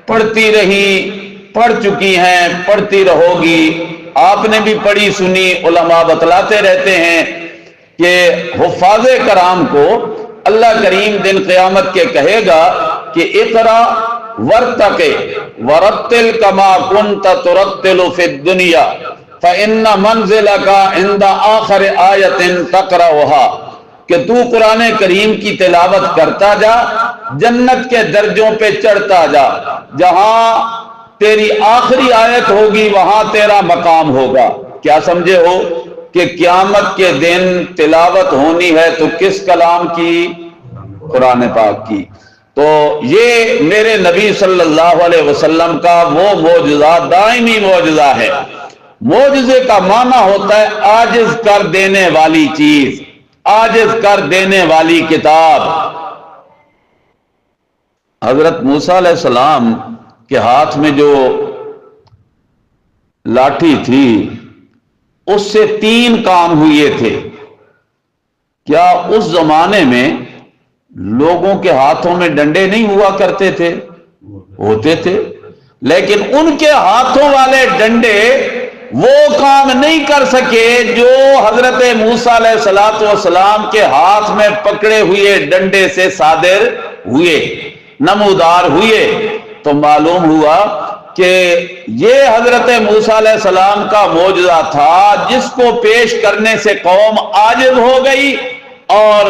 پڑھتی رہی، پڑھ چکی ہیں، پڑھتی رہو گی۔ آپ نے بھی پڑھی سنی، علماء بتلاتے رہتے ہیں کہ حفاظ کرام کو اللہ کریم دن قیامت کے کہے گا کہ اقرا ورتقِ ورتل کما کنت ترتل فی الدنیا فإن منزلک عند آخر آیت تقرأها، کہ تو قرآن کریم کی تلاوت کرتا جا، جنت کے درجوں پہ چڑھتا جا، جہاں تیری آخری آیت ہوگی وہاں تیرا مقام ہوگا۔ کیا سمجھے ہو کہ قیامت کے دن تلاوت ہونی ہے تو کس کلام کی؟ قرآن پاک کی۔ تو یہ میرے نبی صلی اللہ علیہ وسلم کا وہ معجزہ، دائمی معجزہ ہے۔ معجزے کا معنی ہوتا ہے عاجز کر دینے والی چیز، عاجز کر دینے والی کتاب۔ حضرت موسیٰ علیہ السلام کے ہاتھ میں جو لاٹھی تھی اس سے 3 کام ہوئے تھے۔ کیا اس زمانے میں لوگوں کے ہاتھوں میں ڈنڈے نہیں ہوا کرتے تھے؟ ہوتے تھے، لیکن ان کے ہاتھوں والے ڈنڈے وہ کام نہیں کر سکے جو حضرت موسیٰ علیہ السلام کے ہاتھ میں پکڑے ہوئے ڈنڈے سے صادر ہوئے، نمودار ہوئے۔ تو معلوم ہوا کہ یہ حضرت موسیٰ علیہ السلام کا معجزہ تھا جس کو پیش کرنے سے قوم عاجز ہو گئی، اور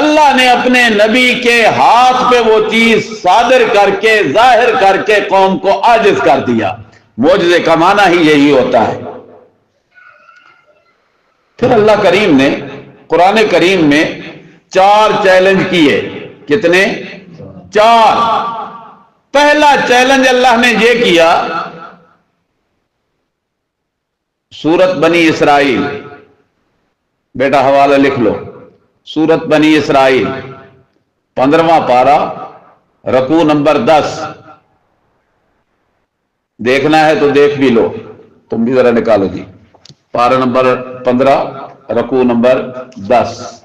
اللہ نے اپنے نبی کے ہاتھ پہ وہ چیز صادر کر کے، ظاہر کر کے قوم کو عاجز کر دیا۔ معجزے کا معنی ہی یہی ہوتا ہے۔ پھر اللہ کریم نے قرآن کریم میں 4 چیلنج کیے۔ کتنے؟ 4۔ پہلا چیلنج اللہ نے یہ کیا، سورت بنی اسرائیل، بیٹا حوالہ لکھ لو، سورت بنی اسرائیل 15واں پارہ، رکوع نمبر 10۔ دیکھنا ہے تو دیکھ بھی لو، تم بھی ذرا نکالو جی۔ پارہ نمبر 15، رکوع نمبر 10۔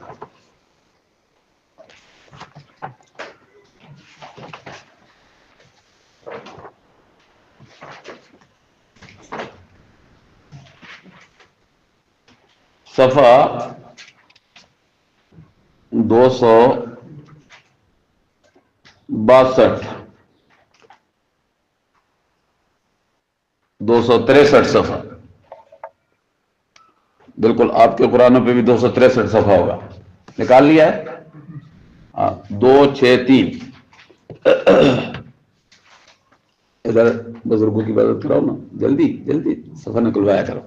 صفحہ 262، 263 صفحہ، بالکل آپ کے قرآنوں پہ بھی 263 صفحہ ہوگا۔ نکال لیا ہے؟ 263۔ ادھر بزرگوں کی مدد کراؤ نا، جلدی جلدی صفحہ نکلوایا کرو۔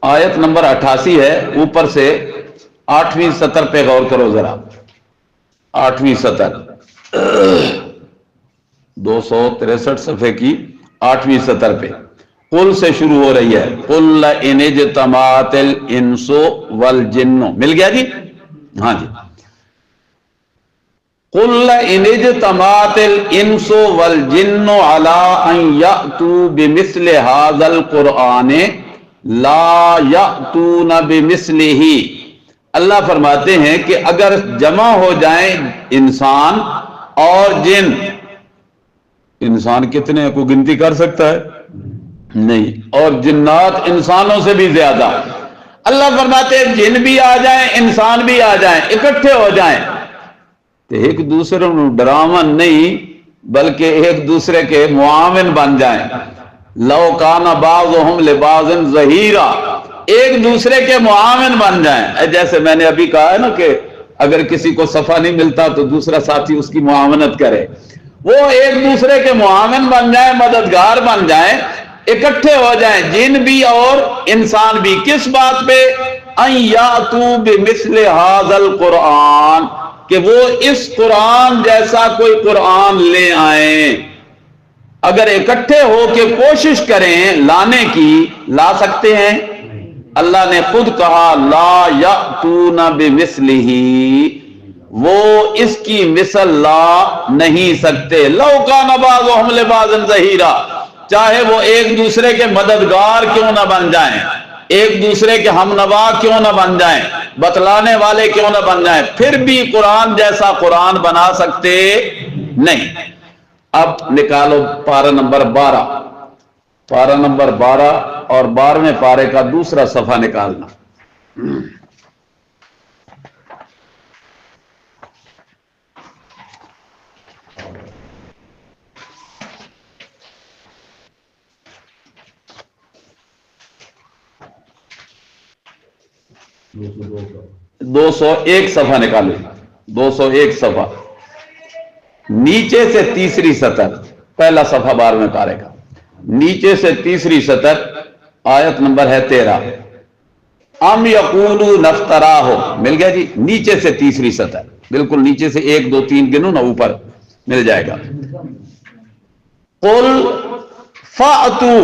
آیت نمبر 88 ہے، اوپر سے 8ویں سطر پہ غور کرو ذرا۔ 8ویں سطر، 263 صفحے کی 8ویں سطر پہ قل سے شروع ہو رہی ہے۔ قل ان اجتمعت الانس والجن، مل گیا جی؟ ہاں جی۔ قل ان اجتمعت الانس والجن على ان يأتوا بمثل هذا القرآن لا یأتون بمثلہ۔ اللہ فرماتے ہیں کہ اگر جمع ہو جائیں انسان اور جن، انسان کتنے کو گنتی کر سکتا ہے؟ نہیں، اور جنات انسانوں سے بھی زیادہ۔ اللہ فرماتے ہیں جن بھی آ جائیں، انسان بھی آ جائیں، اکٹھے ہو جائیں تو ایک دوسرے کو ڈراون نہیں بلکہ ایک دوسرے کے معاون بن جائیں. لو کان بعضهم لبعض ظہیرا، ایک دوسرے کے معاون بن جائیں. جیسے میں نے ابھی کہا ہے نا کہ اگر کسی کو صفحہ نہیں ملتا تو دوسرا ساتھی اس کی معاونت کرے. وہ ایک دوسرے کے معاون بن جائیں، مددگار بن جائیں، اکٹھے ہو جائیں، جن بھی اور انسان بھی. کس بات پہ؟ ان یاتوا بمثل ھذا القرآن، کہ وہ اس قرآن جیسا کوئی قرآن لے آئیں. اگر اکٹھے ہو کے کوشش کریں لانے کی، لا سکتے ہیں؟ اللہ نے خود کہا لا یاتون بمثلہ، وہ اس کی مثل لا نہیں سکتے. لو کان بعضهم لبعض ظہیرا، چاہے وہ ایک دوسرے کے مددگار کیوں نہ بن جائیں، ایک دوسرے کے ہم نوا کیوں نہ بن جائیں، بتلانے والے کیوں نہ بن جائیں، پھر بھی قرآن جیسا قرآن بنا سکتے نہیں. اب نکالو پارہ نمبر 12، پارہ نمبر 12 اور 12ویں پارے کا دوسرا صفحہ نکالنا. دو سو ایک صفحہ نکالو، 201 صفحہ، نیچے سے تیسری سطر، پہلا صفحہ 12ویں پارے کا، نیچے سے تیسری سطر، آیت نمبر ہے 13. ام یقولون افتراہ، مل گیا جی. نیچے سے تیسری سطر، بالکل نیچے سے 1 2 3 گنو نا، اوپر مل جائے گا. قل فاتو،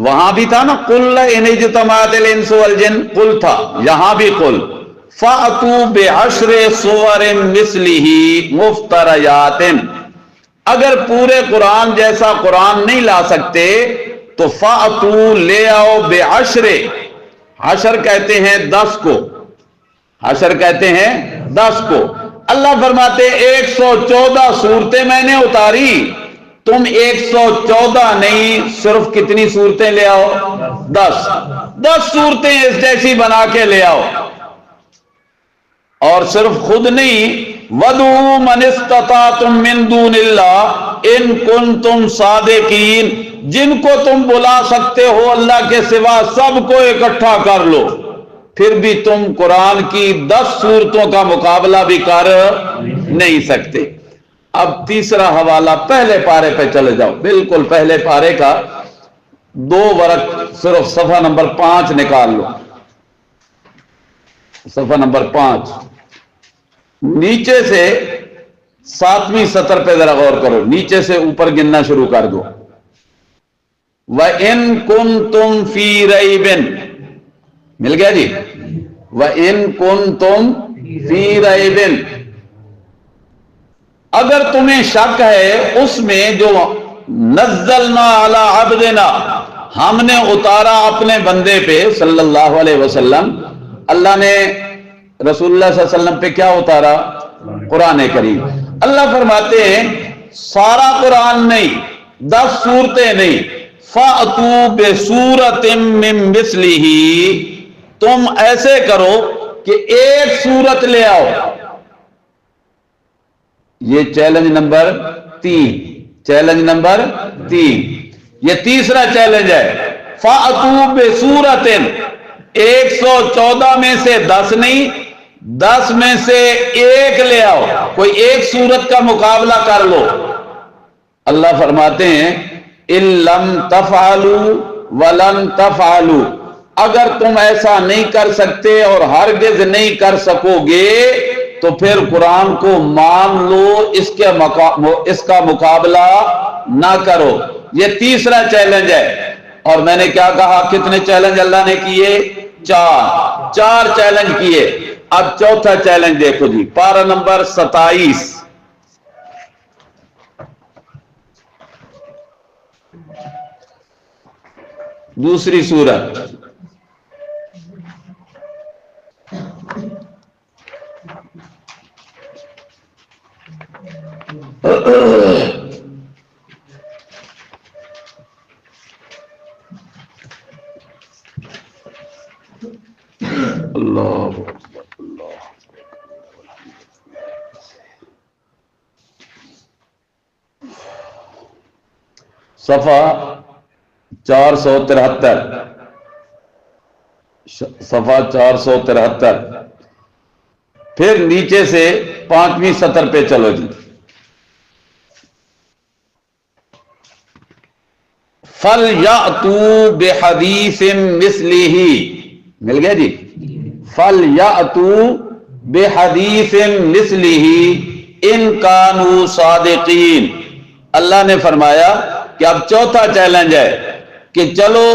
وہاں بھی تھا نا قل ان اجتمعت الانس والجن، قل تھا، یہاں بھی قل فاتو بعشر صور مثلہ مفتریات. اگر پورے قرآن جیسا قرآن نہیں لا سکتے تو فاتو، لے آؤ، بعشر، عشر کہتے ہیں 10 کو، عشر کہتے ہیں 10 کو. اللہ فرماتے 114 صورتیں میں نے اتاری، تم 114 نہیں، صرف کتنی صورتیں لے آؤ؟ 10 صورتیں اس جیسی بنا کے لے آؤ. اور صرف خود نہیں، وَدُعُوا مَنِ اسْتَطَعْتُم مِّن دُونِ اللَّهِ إِن كُنتُم صَادِقِينَ، جن کو تم بلا سکتے ہو اللہ کے سوا سب کو اکٹھا کر لو، پھر بھی تم قرآن کی 10 صورتوں کا مقابلہ بھی کر نہیں سکتے. اب تیسرا حوالہ پہلے پارے پہ چلے جاؤ، بالکل پہلے پارے کا 2 ورق، صرف صفحہ نمبر 5 نکال لو، صفحہ نمبر 5، نیچے سے 7ویں سطر پہ ذرا غور کرو، نیچے سے اوپر گننا شروع کر دو. وَإِن كُنتُم فِي رَيْبٍ، مل گیا جی. وَإِن كُنتُم فِي رَيْبٍ، اگر تمہیں شک ہے اس میں جو نزلنا علی عبدنا، ہم نے اتارا اپنے بندے پہ صلی اللہ علیہ وسلم. اللہ نے رسول اللہ صلی اللہ علیہ وسلم پہ کیا اتارا؟ قرآن کریم. اللہ فرماتے ہیں سارا قرآن نہیں، 10 صورتیں نہیں، فَأْتُوا بِسُورَةٍ مِّن مِثْلِهِ، تم ایسے کرو کہ ایک سورت لے آؤ. یہ چیلنج نمبر 3، چیلنج نمبر 3، یہ تیسرا چیلنج ہے. فَأْتُوا بِسُورَةٍ، 114 میں سے 10 نہیں، 10 میں سے ایک لے آؤ، کوئی ایک سورت کا مقابلہ کر لو. اللہ فرماتے ہیں إِن لَمْ تَفْعَلُوا وَلَن تَفْعَلُوا، اگر تم ایسا نہیں کر سکتے اور ہرگز نہیں کر سکو گے تو پھر قرآن کو مان لو، اس کا مقابلہ نہ کرو. یہ تیسرا چیلنج ہے. اور میں نے کیا کہا، کتنے چیلنج اللہ نے کیے؟ 4 چیلنج کیے. اب چوتھا چیلنج دیکھو جی، پارہ نمبر 27، دوسری سورت. اللہ صفحہ 473، صفحہ 473، پھر نیچے سے 5ویں سطر پہ چلو جی. فَلْيَأْتُوا بِحَدِيثٍ مِثْلِهِ، مل گیا جی. فَلْيَأْتُوا بِحَدِيثٍ مِثْلِهِ إِن كَانُوا صَادِقِينَ. اللہ نے فرمایا کہ اب چوتھا چیلنج ہے کہ چلو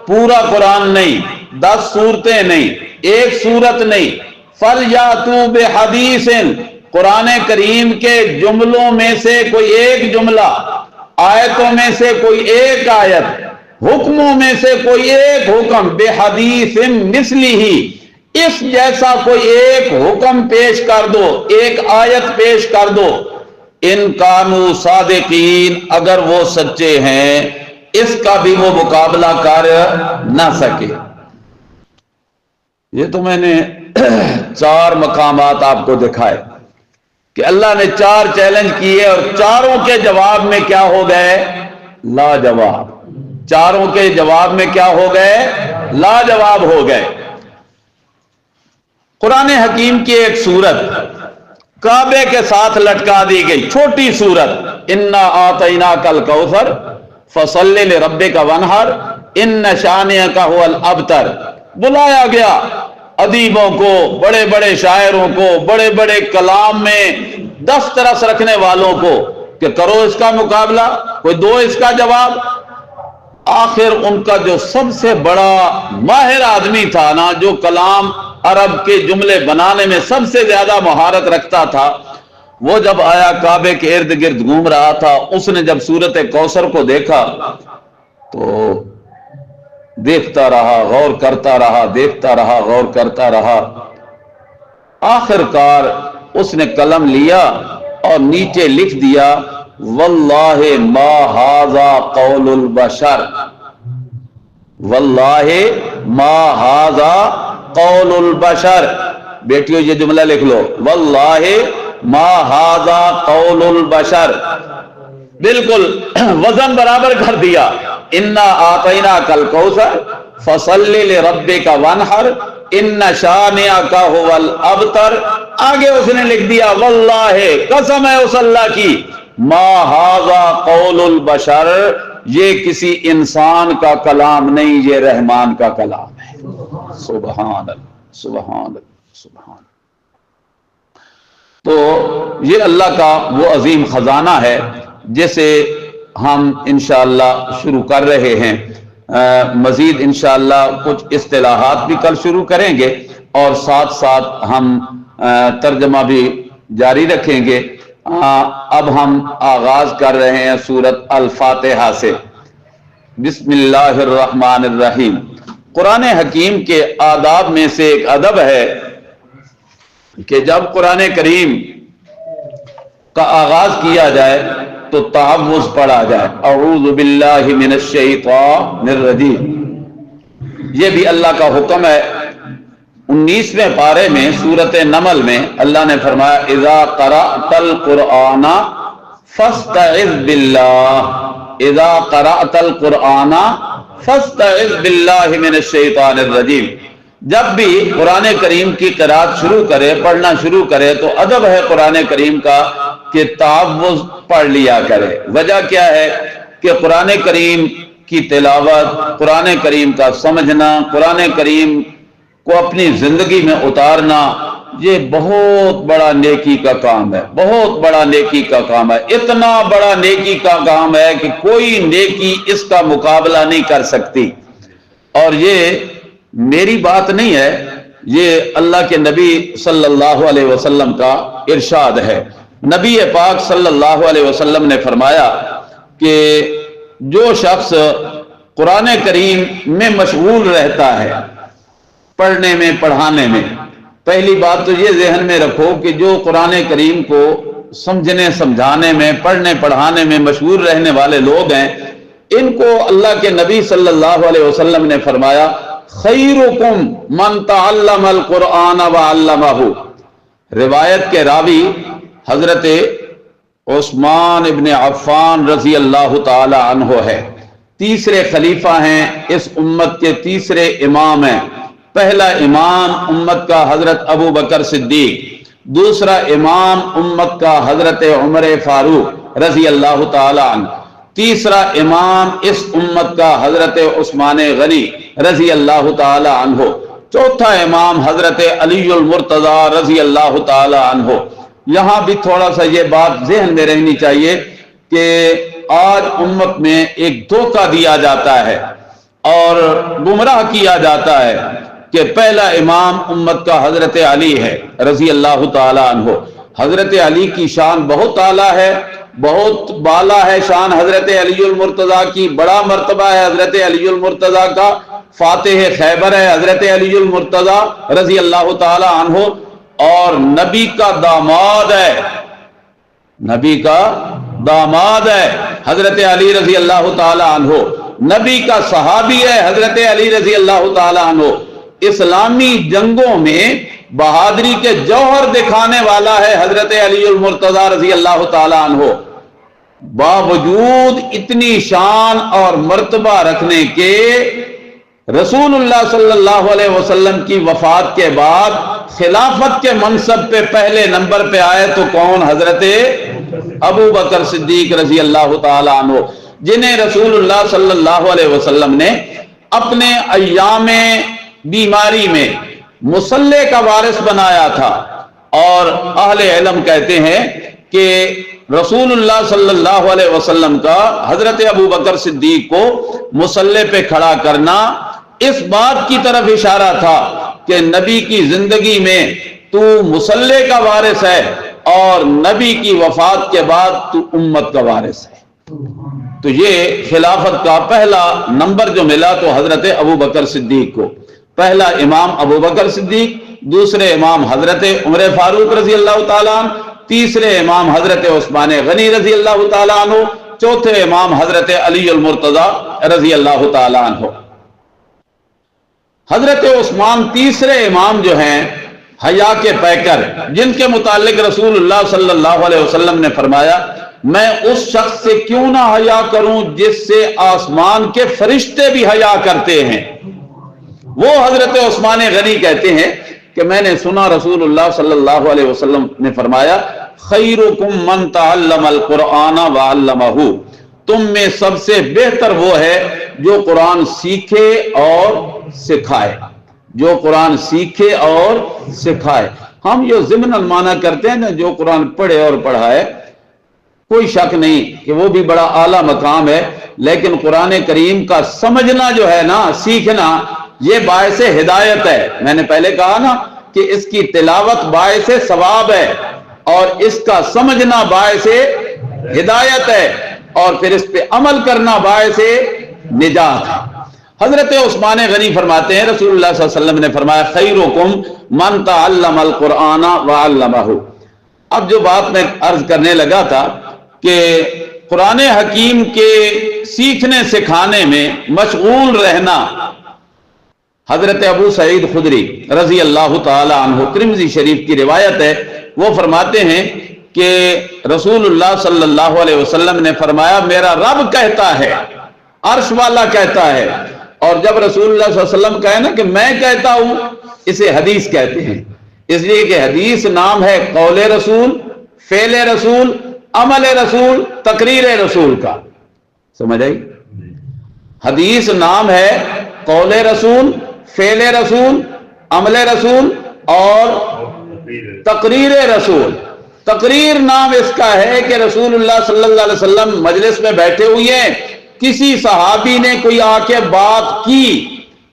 پورا قرآن نہیں، 10 سورتیں نہیں، ایک سورت نہیں، فَلْيَأْتُوا بِحَدِيثٍ، قرآن کریم کے جملوں میں سے کوئی ایک جملہ، آیتوں میں سے کوئی ایک آیت، حکموں میں سے کوئی ایک حکم، بِحَدِيثٍ مِثْلِهِ، اس جیسا کوئی ایک حکم پیش کر دو، ایک آیت پیش کر دو. ان کانوا صادقین، اگر وہ سچے ہیں اس کا بھی وہ مقابلہ کر نہ سکے. یہ تو میں نے 4 مقامات آپ کو دکھائے کہ اللہ نے 4 چیلنج کیے اور چاروں کے جواب میں کیا ہو گئے؟ لاجواب. چاروں کے جواب میں کیا ہو گئے؟ لاجواب ہو گئے. قرآن حکیم کی ایک سورت کعبے کے ساتھ لٹکا دی گئی، چھوٹی سورت، انا آتیناک الکوثر فصل لربک وانحر ان شانئک هو الابتر. بلایا گیا ادیبوں کو، بڑے بڑے شاعروں کو، بڑے بڑے کلام میں دسترس رکھنے والوں کو کہ کرو اس کا مقابلہ، کوئی دو اس کا جواب. آخر ان کا جو سب سے بڑا ماہر آدمی تھا نا، جو کلام عرب کے جملے بنانے میں سب سے زیادہ مہارت رکھتا تھا، وہ جب آیا کعبے کے ارد گرد گھوم رہا تھا، اس نے جب سورت کوثر کو دیکھا تو دیکھتا رہا، غور کرتا رہا، دیکھتا رہا، غور کرتا رہا. آخر کار اس نے قلم لیا اور نیچے لکھ دیا واللہ ما ھذا قول البشر، واللہ ما ھذا قول البشر. بیٹیوں یہ جملہ لکھ لو، واللہ ما ھذا قول البشر، بالکل وزن برابر کر دیا. انا آتیناک الکوثر فصل لربک وانحر ان شانئک هو الابتر. آگے اس نے لکھ دیا واللہ، قسم ہے اس اللہ کی، ما ھذا قول البشر، یہ کسی انسان کا کلام نہیں، یہ رحمان کا کلام ہے. سبحان اللہ، سبحان اللہ، سبحان. تو یہ اللہ کا وہ عظیم خزانہ ہے جسے ہم انشاءاللہ شروع کر رہے ہیں. مزید انشاءاللہ کچھ اصطلاحات بھی کل شروع کریں گے اور ساتھ ساتھ ہم ترجمہ بھی جاری رکھیں گے. اب ہم آغاز کر رہے ہیں سورت الفاتحہ سے. بسم اللہ الرحمن الرحیم. قرآن حکیم کے آداب میں سے ایک ادب ہے کہ جب قرآن کریم کا آغاز کیا جائے تو تعوذ پڑھا جائے، اعوذ باللہ من الشیطان الرجیم. یہ بھی اللہ کا حکم ہے. 19ویں پارے میں سورت نمل میں اللہ نے فرمایا اذا قرأت القرآن فاستعذ باللہ، اذا قرأت القرآن فاستعذ باللہ من الشیطان الرجیم. جب بھی قرآن کریم کی قرأت شروع کرے، پڑھنا شروع کرے تو ادب ہے قرآن کریم کا کہ تعوذ پڑھ لیا کرے. وجہ کیا ہے کہ قرآن کریم کی تلاوت، قرآن کریم کا سمجھنا، قرآن کریم کو اپنی زندگی میں اتارنا، یہ بہت بڑا نیکی کا کام ہے، بہت بڑا نیکی کا کام ہے. اتنا بڑا نیکی کا کام ہے کہ کوئی نیکی اس کا مقابلہ نہیں کر سکتی. اور یہ میری بات نہیں ہے، یہ اللہ کے نبی صلی اللہ علیہ وسلم کا ارشاد ہے. نبی پاک صلی اللہ علیہ وسلم نے فرمایا کہ جو شخص قرآن کریم میں مشغول رہتا ہے، پڑھنے میں، پڑھانے میں، پہلی بات تو یہ ذہن میں رکھو کہ جو قرآن کریم کو سمجھنے سمجھانے میں، پڑھنے پڑھانے میں مشغول رہنے والے لوگ ہیں، ان کو اللہ کے نبی صلی اللہ علیہ وسلم نے فرمایا خیرکم من تعلم القرآن وعلمہ. روایت کے راوی حضرت عثمان ابن عفان رضی اللہ تعالی عنہ ہے۔ تیسرے خلیفہ ہیں، اس امت کے تیسرے امام ہیں۔ پہلا امام امت کا حضرت ابو بکر صدیق، دوسرا امام امت کا حضرت عمر فاروق رضی اللہ تعالی عنہ، تیسرا امام اس امت کا حضرت عثمان غنی رضی اللہ تعالی عنہ، چوتھا امام حضرت علی المرتضی رضی اللہ تعالی عنہ۔ یہاں بھی تھوڑا سا یہ بات ذہن میں رہنی چاہیے کہ آج امت میں ایک دھوکہ دیا جاتا ہے اور گمراہ کیا جاتا ہے کہ پہلا امام امت کا حضرت علی ہے رضی اللہ تعالی عنہ۔ حضرت علی کی شان بہت اعلیٰ ہے، بہت بالا ہے شان حضرت علی المرتضی کی، بڑا مرتبہ ہے حضرت علی المرتضی کا، فاتح خیبر ہے حضرت علی المرتضی رضی اللہ تعالی عنہ، اور نبی کا داماد ہے، نبی کا داماد ہے حضرت علی رضی اللہ تعالی عنہ، نبی کا صحابی ہے حضرت علی رضی اللہ تعالی عنہ، اسلامی جنگوں میں بہادری کے جوہر دکھانے والا ہے حضرت علی المرتضی رضی اللہ تعالی عنہ۔ باوجود اتنی شان اور مرتبہ رکھنے کے رسول اللہ صلی اللہ علیہ وسلم کی وفات کے بعد خلافت کے منصب پہ پہلے نمبر پہ آئے تو کون؟ حضرت ابو بکر صدیق رضی اللہ تعالی عنہ، جنہیں رسول اللہ صلی اللہ علیہ وسلم نے اپنے ایام بیماری میں مصلح کا وارث بنایا تھا، اور اہل علم کہتے ہیں کہ رسول اللہ صلی اللہ علیہ وسلم کا حضرت ابو بکر صدیق کو مصلح پہ کھڑا کرنا اس بات کی طرف اشارہ تھا کہ نبی کی زندگی میں تو مصلح کا وارث ہے اور نبی کی وفات کے بعد تو امت کا وارث ہے۔ تو یہ خلافت کا پہلا نمبر جو ملا تو حضرت ابو بکر صدیق کو، پہلا امام ابو بکر صدیق، دوسرے امام حضرت عمر فاروق رضی اللہ تعالیٰ عنہ، تیسرے امام حضرت عثمان غنی رضی اللہ تعالیٰ عنہ، چوتھے امام حضرت علی المرتضی رضی اللہ تعالیٰ عنہ۔ حضرت عثمان تیسرے امام جو ہیں حیا کے پیکر، جن کے متعلق رسول اللہ صلی اللہ علیہ وسلم نے فرمایا میں اس شخص سے کیوں نہ حیا کروں جس سے آسمان کے فرشتے بھی حیا کرتے ہیں۔ وہ حضرت عثمان غنی کہتے ہیں کہ میں نے سنا رسول اللہ صلی اللہ علیہ وسلم نے فرمایا خیرکم من تعلم القرآن وعلمہ، تم میں سب سے بہتر وہ ہے جو قرآن سیکھے اور سکھائے، جو قرآن سیکھے اور سکھائے۔ ہم یہ ضمن معنی کرتے ہیں نا جو قرآن پڑھے اور پڑھائے، کوئی شک نہیں کہ وہ بھی بڑا اعلیٰ مقام ہے، لیکن قرآن کریم کا سمجھنا جو ہے نا، سیکھنا، یہ باعث ہدایت ہے۔ میں نے پہلے کہا نا کہ اس کی تلاوت باعث ثواب ہے اور اس کا سمجھنا باعث ہدایت ہے، اور پھر اس پہ عمل کرنا باعث نجات ہے۔ حضرت عثمان غنی فرماتے ہیں رسول اللہ صلی اللہ علیہ وسلم نے فرمایا خیرکم من تعلم القرآن وعلمہ۔ اب جو بات میں عرض کرنے لگا تھا کہ قرآن حکیم کے سیکھنے سکھانے میں مشغول رہنا، حضرت ابو سعید خدری رضی اللہ تعالی عنہ، ترمذی شریف کی روایت ہے، وہ فرماتے ہیں کہ رسول اللہ صلی اللہ علیہ وسلم نے فرمایا میرا رب کہتا ہے، عرش والا کہتا ہے، اور جب رسول اللہ صلی اللہ علیہ وسلم کہے نا کہ میں کہتا ہوں، اسے حدیث کہتے ہیں، اس لیے کہ حدیث نام ہے قول رسول، فعل رسول، عمل رسول، تقریر رسول کا۔ سمجھ آئی؟ حدیث نام ہے قول رسول، فعل رسول، عمل رسول اور تقریر رسول۔ تقریر نام اس کا ہے کہ رسول اللہ صلی اللہ علیہ وسلم مجلس میں بیٹھے ہوئے ہیں، کسی صحابی نے کوئی آ کے بات کی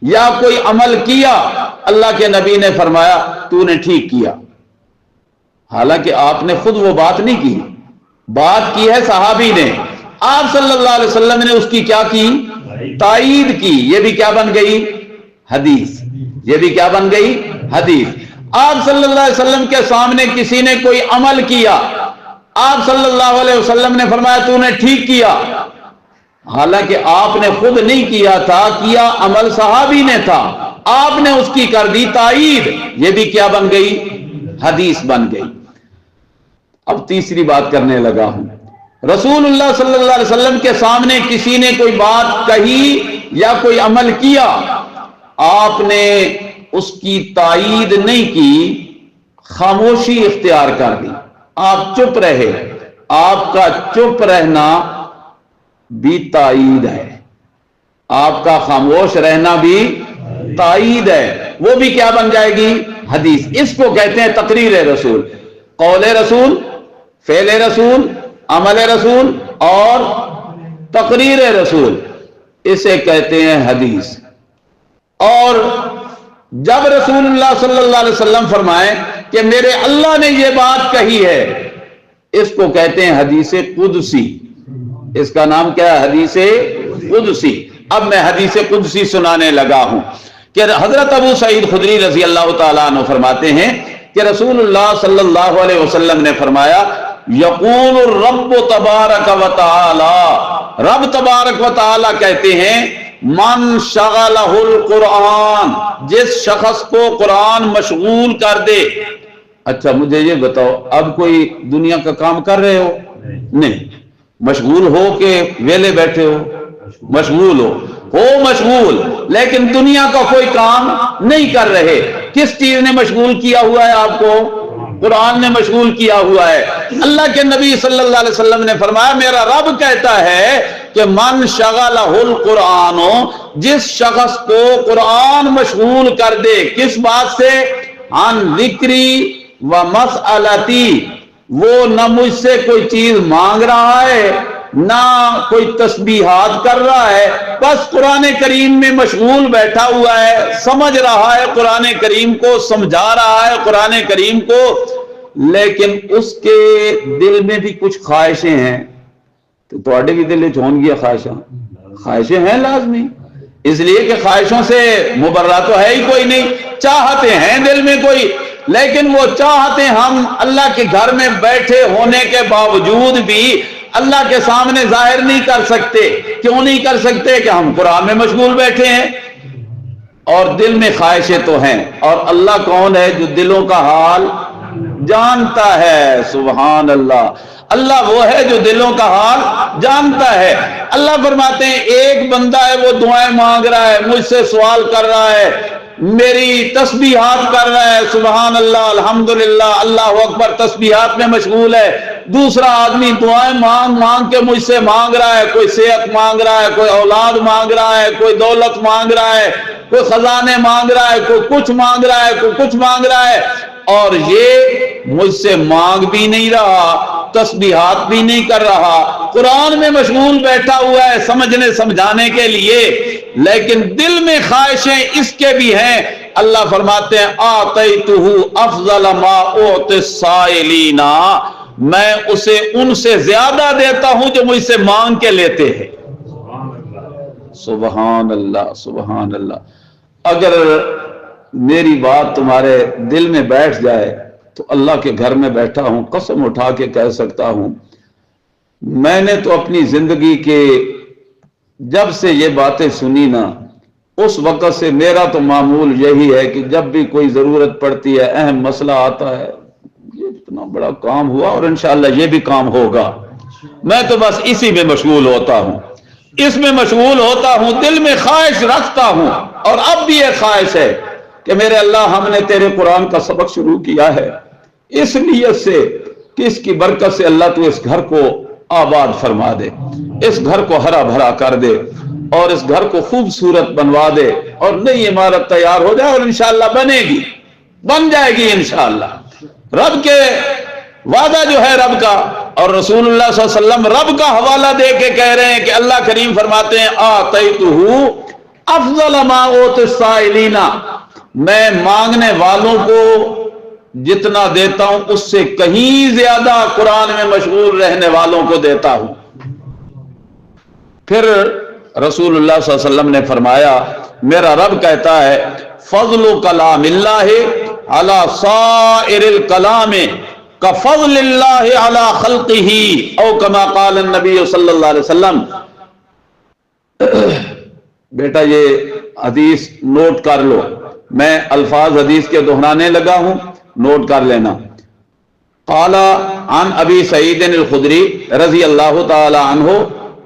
یا کوئی عمل کیا، اللہ کے نبی نے فرمایا تو نے ٹھیک کیا، حالانکہ آپ نے خود وہ بات نہیں کی، بات کی ہے صحابی نے، آپ صلی اللہ علیہ وسلم نے اس کی کیا کی؟ تائید کی۔ یہ بھی کیا بن گئی؟ حدیث۔ یہ بھی کیا بن گئی؟ حدیث۔ آپ صلی اللہ علیہ وسلم کے سامنے کسی نے کوئی عمل کیا، آپ صلی اللہ علیہ وسلم نے فرمایا تو نے ٹھیک کیا، حالانکہ آپ نے خود نہیں کیا تھا، کیا عمل صحابی نے تھا، آپ نے اس کی کر دی تائید، یہ بھی کیا بن گئی؟ حدیث بن گئی۔ اب تیسری بات کرنے لگا ہوں. رسول اللہ صلی اللہ علیہ وسلم کے سامنے کسی نے کوئی بات کہی یا کوئی عمل کیا، آپ نے اس کی تائید نہیں کی، خاموشی اختیار کر دی، آپ چپ رہے. آپ کا چپ رہنا بھی تائید ہے، آپ کا خاموش رہنا بھی تائید ہے. وہ بھی کیا بن جائے گی؟ حدیث. اس کو کہتے ہیں تقریر رسول. قول رسول، فعل رسول، عمل رسول اور تقریر رسول، اسے کہتے ہیں حدیث. اور جب رسول اللہ صلی اللہ علیہ وسلم فرمائے کہ میرے اللہ نے یہ بات کہی ہے، اس کو کہتے ہیں حدیث قدسی. اس کا نام کیا ہے؟ حدیث قدسی. اب میں حدیث قدسی سنانے لگا ہوں کہ حضرت ابو سعید خدری رضی اللہ تعالیٰ عنہ فرماتے ہیں کہ رسول اللہ صلی اللہ علیہ وسلم نے فرمایا یقول الرب تبارک و تعالی، رب تبارک و تعالی کہتے ہیں من شغلہ القرآن، جس شخص کو قرآن مشغول کر دے. اچھا مجھے یہ بتاؤ، اب کوئی دنیا کا کام کر رہے ہو؟ نہیں. مشغول ہو کہ ویلے بیٹھے ہو؟ مشغول ہو مشغول، لیکن دنیا کا کوئی کام نہیں کر رہے. کس چیز نے مشغول کیا ہوا ہے آپ کو؟ قرآن نے مشغول کیا ہوا ہے. اللہ کے نبی صلی اللہ علیہ وسلم نے فرمایا میرا رب کہتا ہے کہ من شغلہ القرآن، جس شخص کو قرآن مشغول کر دے. کس بات سے؟ عن ذکری و مسئلتی، وہ نہ مجھ سے کوئی چیز مانگ رہا ہے نہ کوئی تسبیحات کر رہا ہے، بس قرآن کریم میں مشغول بیٹھا ہوا ہے، سمجھ رہا ہے قرآن کریم کو، سمجھا رہا ہے قرآن کریم کو، لیکن اس کے دل میں بھی کچھ خواہشیں ہیں. تو تھوڑے بھی دل چ ہون گیا خواہشیں ہیں لازمی، اس لیے کہ خواہشوں سے مبرہ تو ہے ہی کوئی نہیں. چاہتے ہیں دل میں کوئی، لیکن وہ چاہتے ہم اللہ کے گھر میں بیٹھے ہونے کے باوجود بھی اللہ کے سامنے ظاہر نہیں کر سکتے. کیوں نہیں کر سکتے؟ کہ ہم قرآن میں مشغول بیٹھے ہیں اور دل میں خواہشیں تو ہیں. اور اللہ کون ہے؟ جو دلوں کا حال جانتا ہے. سبحان اللہ. اللہ وہ ہے جو دلوں کا حال جانتا ہے. اللہ فرماتے ہیں ایک بندہ ہے وہ دعائیں مانگ رہا ہے، مجھ سے سوال کر رہا ہے، میری تسبیحات کر رہا ہے، سبحان اللہ الحمدللہ اللہ اکبر، تسبیحات میں مشغول ہے. دوسرا آدمی دعائیں مانگ مانگ کے مجھ سے مانگ رہا ہے، کوئی صحت مانگ رہا ہے، کوئی اولاد مانگ رہا ہے، کوئی دولت مانگ رہا ہے، کوئی خزانے مانگ رہا ہے، کوئی کچھ مانگ رہا ہے، کوئی کچھ مانگ رہا ہے، اور یہ مجھ سے مانگ بھی نہیں رہا، تسبیحات بھی نہیں کر رہا، قرآن میں مشغول بیٹھا ہوا ہے سمجھنے سمجھانے کے لیے، لیکن دل میں خواہشیں اس کے بھی ہیں. اللہ فرماتے ہیں آتیتہ افضل ما اعطی السائلین، میں اسے ان سے زیادہ دیتا ہوں جو مجھ سے مانگ کے لیتے ہیں. سبحان اللہ سبحان اللہ. اگر میری بات تمہارے دل میں بیٹھ جائے تو اللہ کے گھر میں بیٹھا ہوں، قسم اٹھا کے کہہ سکتا ہوں میں نے تو اپنی زندگی کے جب سے یہ باتیں سنی نا، اس وقت سے میرا تو معمول یہی ہے کہ جب بھی کوئی ضرورت پڑتی ہے، اہم مسئلہ آتا ہے، یہ اتنا بڑا کام ہوا اور انشاءاللہ یہ بھی کام ہوگا، میں تو بس اسی میں مشغول ہوتا ہوں، اس میں مشغول ہوتا ہوں، دل میں خواہش رکھتا ہوں. اور اب بھی ایک خواہش ہے کہ میرے اللہ ہم نے تیرے قرآن کا سبق شروع کیا ہے اس نیت سے کہ اس کی برکت سے اللہ تو اس گھر کو آباد فرما دے، اس گھر کو ہرا بھرا کر دے اور اس گھر کو خوبصورت بنوا دے اور نئی عمارت تیار ہو جائے، اور انشاءاللہ بنے گی، بن جائے گی انشاءاللہ. رب کے وعدہ جو ہے رب کا، اور رسول اللہ صلی اللہ علیہ وسلم رب کا حوالہ دے کے کہہ رہے ہیں کہ اللہ کریم فرماتے ہیں آتیتہ افضل ما اوتی السائلین، میں مانگنے والوں کو جتنا دیتا ہوں اس سے کہیں زیادہ قرآن میں مشغول رہنے والوں کو دیتا ہوں. پھر رسول اللہ صلی اللہ علیہ وسلم نے فرمایا میرا رب کہتا ہے فضل کلام اللہ علی سائر الکلام کفضل اللہ علی خلقہ او کما قال النبی صلی اللہ علیہ وسلم. بیٹا یہ حدیث نوٹ کر لو، میں الفاظ حدیث کے دہرانے لگا ہوں، نوٹ کر لینا. قال عن ابی سعید الخدری رضی اللہ تعالی عنہ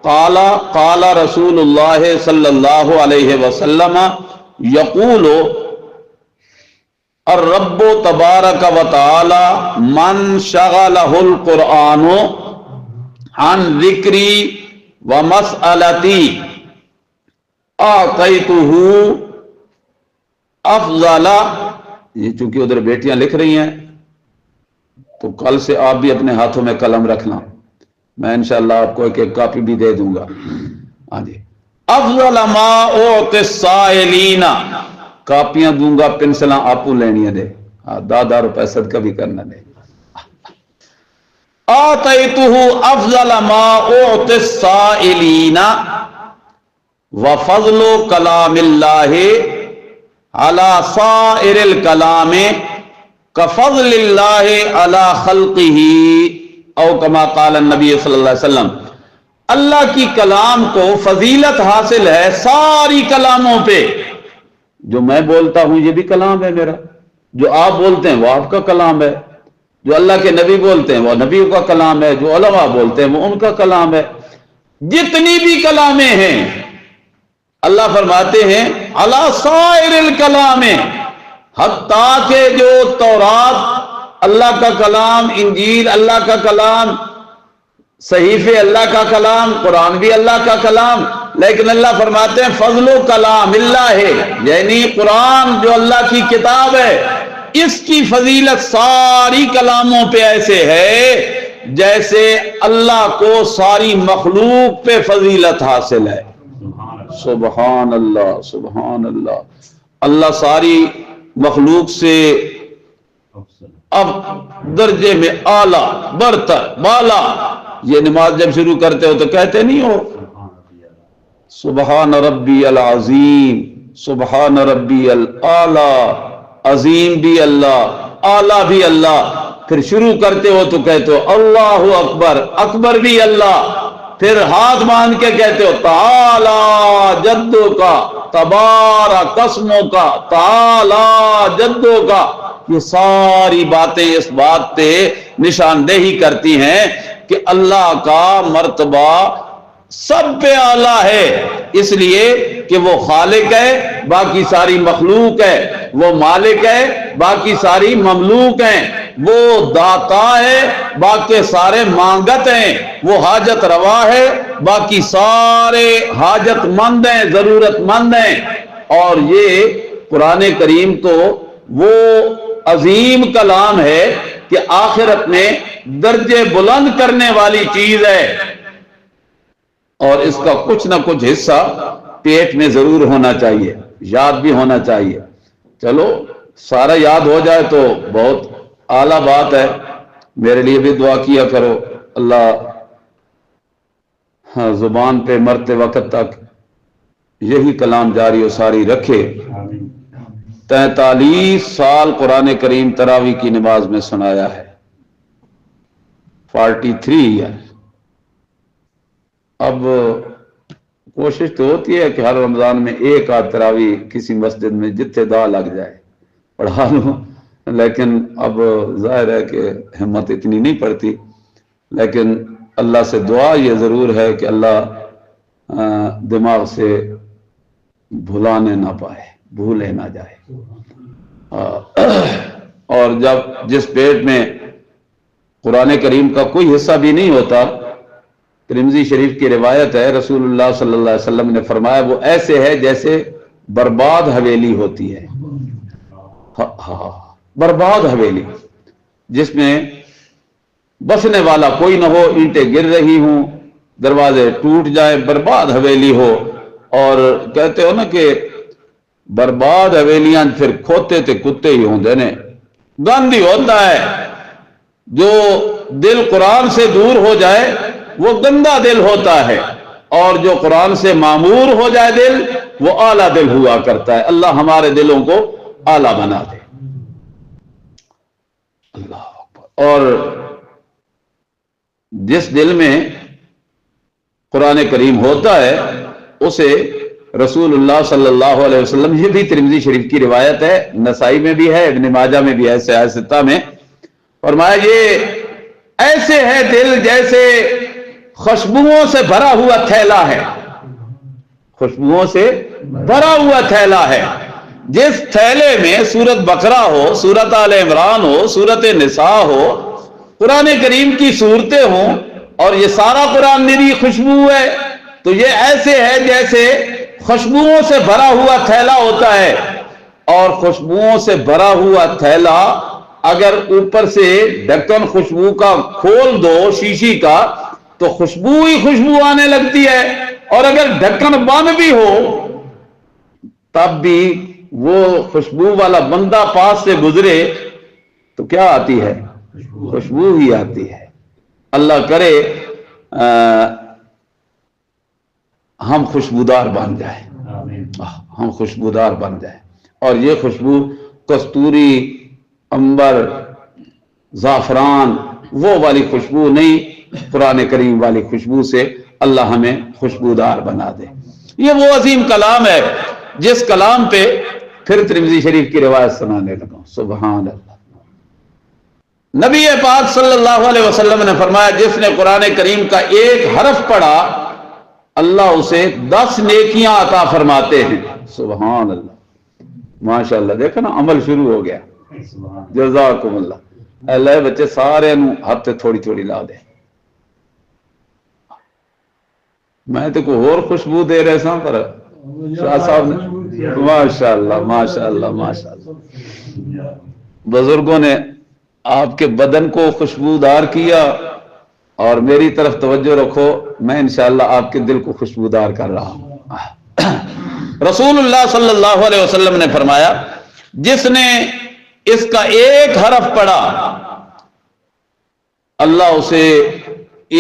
قال قال رسول اللہ صلی اللہ علیہ وسلم یقول الرب تبارک و تعالی من شغلہ القرآن عن ذکری و مسئلتی آتیتہ افضل. یہ چونکہ ادھر بیٹیاں لکھ رہی ہیں تو کل سے آپ بھی اپنے ہاتھوں میں قلم رکھنا، میں انشاءاللہ آپ کو ایک کاپی بھی دے دوں گا. ہاں جی، افضل ما اعطی السائلین، کاپیاں دوں گا، پنسلاں آپو لینی دے، 10 روپے صدقہ بھی کرنا دے. آتیتہ افضل ما اعطی السائلین وفضل کلام اللہ علی سائر الکلام کفضل اللہ علی خلقہ او کما قال النبی صلی اللہ علیہ وسلم. اللہ کی کلام کو فضیلت حاصل ہے ساری کلاموں پہ. جو میں بولتا ہوں یہ بھی کلام ہے میرا، جو آپ بولتے ہیں وہ آپ کا کلام ہے، جو اللہ کے نبی بولتے ہیں وہ نبیوں کا کلام ہے، جو علماء بولتے ہیں وہ ان کا کلام ہے. جتنی بھی کلامیں ہیں اللہ فرماتے ہیں علی سائر الکلام، حتیٰ کہ جو تورات اللہ کا کلام، انجیل اللہ کا کلام، صحیفے اللہ کا کلام، قرآن بھی اللہ کا کلام، لیکن اللہ فرماتے ہیں فضل و کلام اللہ ہے، یعنی قرآن جو اللہ کی کتاب ہے اس کی فضیلت ساری کلاموں پہ ایسے ہے جیسے اللہ کو ساری مخلوق پہ فضیلت حاصل ہے. سبحان اللہ سبحان اللہ. اللہ ساری مخلوق سے اب درجے میں اعلیٰ برتر بالا. یہ نماز جب شروع کرتے ہو تو کہتے نہیں ہو سبحان ربی العظیم، سبحان ربی الاعلیٰ، عظیم بھی اللہ، اعلیٰ بھی اللہ. پھر شروع کرتے ہو تو کہتے ہو اللہ اکبر، اکبر بھی اللہ. پھر ہاتھ باندھ کے کہتے ہو تعالی جدو کا، تبارک اسمو کا، تعالی جدو کا. یہ ساری باتیں اس بات پہ نشاندہی کرتی ہیں کہ اللہ کا مرتبہ سب پہ اعلیٰ ہے، اس لیے کہ وہ خالق ہے باقی ساری مخلوق ہے، وہ مالک ہے باقی ساری مملوک ہیں، وہ داتا ہے باقی سارے مانگت ہیں، وہ حاجت روا ہے باقی سارے حاجت مند ہیں، ضرورت مند ہیں. اور یہ قرآن کریم تو وہ عظیم کلام ہے کہ آخرت میں درجے بلند کرنے والی چیز ہے، اور اس کا کچھ نہ کچھ حصہ پیٹ میں ضرور ہونا چاہیے، یاد بھی ہونا چاہیے. چلو سارا یاد ہو جائے تو بہت اعلیٰ بات ہے. میرے لیے بھی دعا کیا کرو، اللہ زبان پہ مرتے وقت تک یہی کلام جاری و ساری رکھے. 43 سال قرآن کریم تراویح کی نماز میں سنایا ہے، 43 ایئر. اب کوشش تو ہوتی ہے کہ ہر رمضان میں ایک آدھ تراویح کسی مسجد میں جتنے دا لگ جائے پڑھا لوں، لیکن اب ظاہر ہے کہ ہمت اتنی نہیں پڑتی. لیکن اللہ سے دعا یہ ضرور ہے کہ اللہ دماغ سے بھلانے نہ پائے، بھولے نہ جائے. اور جب جس پیٹ میں قرآن کریم کا کوئی حصہ بھی نہیں ہوتا، ترمذی شریف کی روایت ہے رسول اللہ صلی اللہ علیہ وسلم نے فرمایا وہ ایسے ہے جیسے برباد حویلی ہوتی ہے. برباد حویلی جس میں بسنے والا کوئی نہ ہو، اینٹیں گر رہی ہوں، دروازے ٹوٹ جائیں، برباد حویلی ہو. اور کہتے ہو نا کہ برباد حویلیاں پھر کھوتے تے کتے ہی ہوندے نے. گند ہی ہوتا ہے. جو دل قرآن سے دور ہو جائے وہ گندا دل ہوتا ہے، اور جو قرآن سے معمور ہو جائے دل وہ اعلیٰ دل ہوا کرتا ہے. اللہ ہمارے دلوں کو اعلیٰ بنا دے. اللہ اکبر. اور جس دل میں قرآن کریم ہوتا ہے اسے رسول اللہ صلی اللہ علیہ وسلم، یہ بھی ترمذی شریف کی روایت ہے، نسائی میں بھی ہے، ابن ماجہ میں بھی ہے، سیاستہ میں فرمایا یہ ایسے ہے دل جیسے خوشبوؤں سے بھرا ہوا تھیلا ہے، خوشبوؤں سے بھرا ہوا تھیلا ہے، جس تھیلے میں سورت بقرہ ہو، سورت آل عمران ہو، سورت نساء ہو، قرآن کریم کی صورتیں ہوں، اور یہ سارا قرآن میری خوشبو ہے. تو یہ ایسے ہے جیسے خوشبوؤں سے بھرا ہوا تھیلا ہوتا ہے، اور خوشبوؤں سے بھرا ہوا تھیلا اگر اوپر سے ڈھکن خوشبو کا کھول دو شیشی کا تو خوشبو ہی خوشبو آنے لگتی ہے، اور اگر ڈھکن بند بھی ہو تب بھی وہ خوشبو والا بندہ پاس سے گزرے تو کیا آتی ہے؟ خوشبو ہی آتی ہے. اللہ کرے ہم خوشبودار بن جائیں، ہم خوشبودار بن جائیں، اور یہ خوشبو کستوری، عنبر، زعفران وہ والی خوشبو نہیں، قرآن کریم والی خوشبو سے اللہ ہمیں خوشبودار بنا دے. یہ وہ عظیم کلام ہے جس کلام پہ پھر ترمذی شریف کی روایت سنانے لگا. سبحان اللہ. نبی پاک صلی اللہ علیہ وسلم نے فرمایا جس نے قرآن کریم کا ایک حرف پڑھا اللہ اسے 10 نیکیاں عطا فرماتے ہیں. سبحان اللہ. ماشاء اللہ. دیکھو نا عمل شروع ہو گیا. جزاکم اللہ. اللہ بچے سارے ہفتے تھوڑی تھوڑی لا دے. میں تو کوئی اور خوشبو دے رہے سا پر شاہ صاحب نے ماشاء اللہ ماشاء اللہ ماشاء اللہ. بزرگوں نے آپ کے بدن کو خوشبودار کیا، اور میری طرف توجہ رکھو، میں انشاءاللہ آپ کے دل کو خوشبودار کر رہا ہوں. رسول اللہ صلی اللہ علیہ وسلم نے فرمایا جس نے اس کا ایک حرف پڑھا اللہ اسے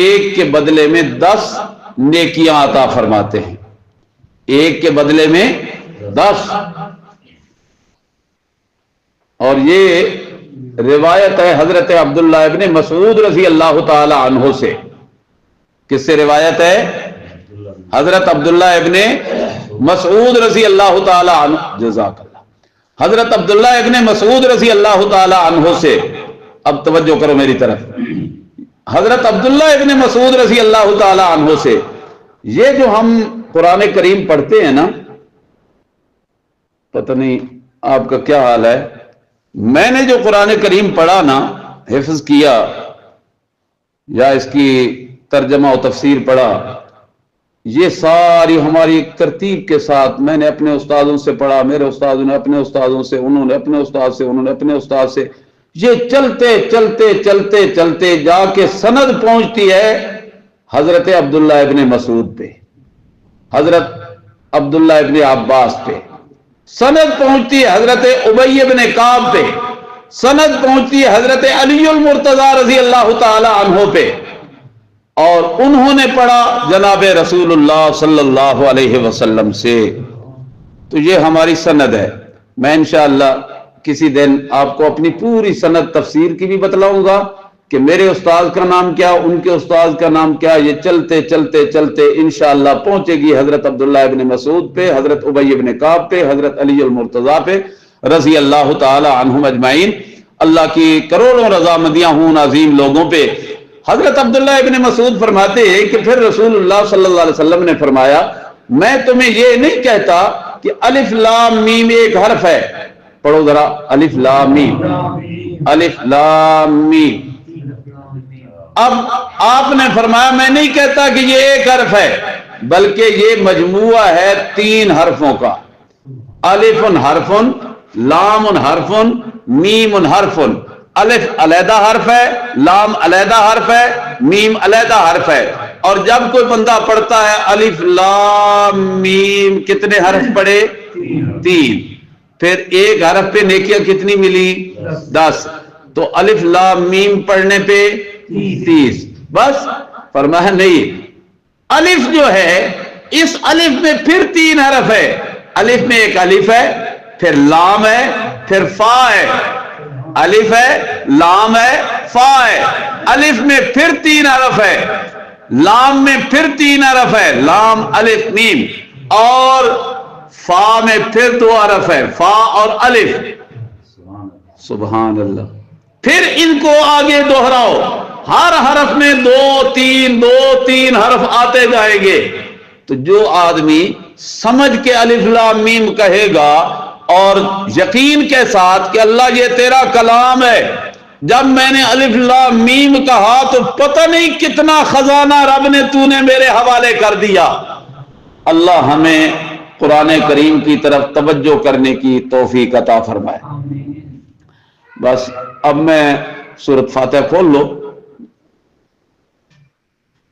ایک کے بدلے میں 10 نیکیاں عطا فرماتے ہیں. ایک کے بدلے میں 10. اور یہ روایت ہے حضرت عبداللہ ابن مسعود رضی اللہ تعالی عنہ سے. کس سے روایت ہے؟ حضرت عبداللہ ابن مسعود رضی اللہ تعالی عنہ. جزاک اللہ. حضرت عبداللہ ابن مسعود رضی اللہ تعالی عنہ سے. اب توجہ کرو میری طرف. حضرت عبداللہ ابن مسعود رضی اللہ تعالی عنہ سے. یہ جو ہم قرآن کریم پڑھتے ہیں نا، پتہ نہیں آپ کا کیا حال ہے، میں نے جو قرآن کریم پڑھا نا، حفظ کیا یا اس کی ترجمہ و تفسیر پڑھا، یہ ساری ہماری ترتیب کے ساتھ میں نے اپنے استادوں سے پڑھا، میرے استادوں نے اپنے استادوں سے، انہوں نے اپنے استاد سے، انہوں نے اپنے استاد سے، یہ چلتے چلتے چلتے چلتے جا کے سند پہنچتی ہے حضرت عبداللہ ابن مسعود پہ، حضرت عبداللہ ابن عباس پہ، سند پہنچتی ہے حضرت ابی ابن کعب پہ، سند پہنچتی ہے حضرت علی المرتضی رضی اللہ تعالی عنہ پہ، اور انہوں نے پڑھا جناب رسول اللہ صلی اللہ علیہ وسلم سے. تو یہ ہماری سند ہے. میں انشاءاللہ کسی دن آپ کو اپنی پوری سند تفسیر کی بھی بتلاؤں گا کہ میرے استاد کا نام کیا، ان کے استاد کا نام کیا. یہ چلتے چلتے چلتے انشاءاللہ پہنچے گی حضرت عبداللہ ابن مسعود پہ، حضرت ابی ابن کعب پہ، حضرت علی المرتضی پہ رضی اللہ تعالی عنہم اجمعین. اللہ کی کروڑوں رضامندیاں ہوں عظیم لوگوں پہ. حضرت عبداللہ ابن مسعود فرماتے ہیں کہ پھر رسول اللہ صلی اللہ علیہ وسلم نے فرمایا میں تمہیں یہ نہیں کہتا کہ الف لام میم ایک حرف ہے. پڑھو ذرا الف لام میم، الف لام میم. اب آپ نے فرمایا میں نہیں کہتا کہ یہ ایک حرف ہے، بلکہ یہ مجموعہ ہے 3 حرفوں کا. الف حرف، لام حرف، میم حرف. الف علیحدہ حرف ہے، لام علیحدہ حرف ہے، میم علیحدہ حرف ہے. اور جب کوئی بندہ پڑھتا ہے الف لام میم، کتنے حرف پڑھے؟ 3. پھر ایک حرف پہ نیکیاں کتنی ملی؟ 10. تو الف لام میم پڑھنے پہ 30. بس فرمایا نہیں، الف جو ہے اس الف میں پھر 3 حرف ہے. الف میں ایک الف ہے، پھر لام ہے، پھر فا ہے. الف ہے، لام ہے، فا ہے. الف میں پھر 3 حرف ہے، لام میں پھر 3 حرف ہے، لام الف میم. اور فا میں پھر 2 حرف ہے، فا اور الف. سبحان اللہ. پھر ان کو آگے دوہراؤ، ہر حرف میں دو تین حرف آتے جائیں گے. تو جو آدمی سمجھ کے الف لام میم کہے گا اور یقین کے ساتھ کہ اللہ یہ تیرا کلام ہے، جب میں نے الف لام میم کہا تو پتہ نہیں کتنا خزانہ رب نے تو نے میرے حوالے کر دیا. اللہ ہمیں قرآن کریم کی طرف توجہ کرنے کی توفیق عطا فرمائے. بس اب میں سورۃ فاتحہ کھول لو،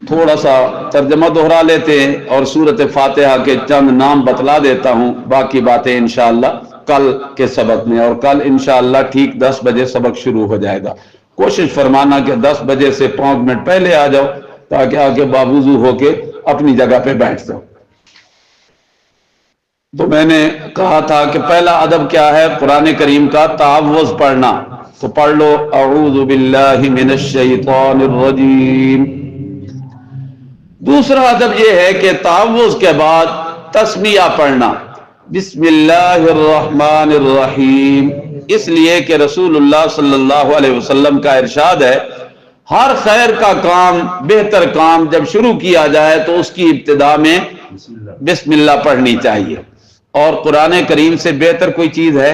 تھوڑا سا ترجمہ دہرا لیتے ہیں اور سورۃ فاتحہ کے چند نام بتلا دیتا ہوں، باقی باتیں انشاءاللہ کل کے سبق میں، اور کل انشاءاللہ ٹھیک 10 بجے سبق شروع ہو جائے گا. کوشش فرمانا کہ 10 بجے سے 5 منٹ پہلے آ جاؤ تاکہ آگے باوضو ہو کے اپنی جگہ پہ بیٹھ جاؤ. تو میں نے کہا تھا کہ پہلا ادب کیا ہے قرآن کریم کا؟ تعوذ پڑھنا. تو پڑھ لو اعوذ باللہ من الشیطان الرجیم. دوسرا ادب یہ ہے کہ تعوذ کے بعد تسمیہ پڑھنا، بسم اللہ الرحمن الرحیم، اس لیے کہ رسول اللہ صلی اللہ علیہ وسلم کا ارشاد ہے ہر خیر کا کام، بہتر کام جب شروع کیا جائے تو اس کی ابتدا میں بسم اللہ پڑھنی چاہیے، اور قرآن کریم سے بہتر کوئی چیز ہے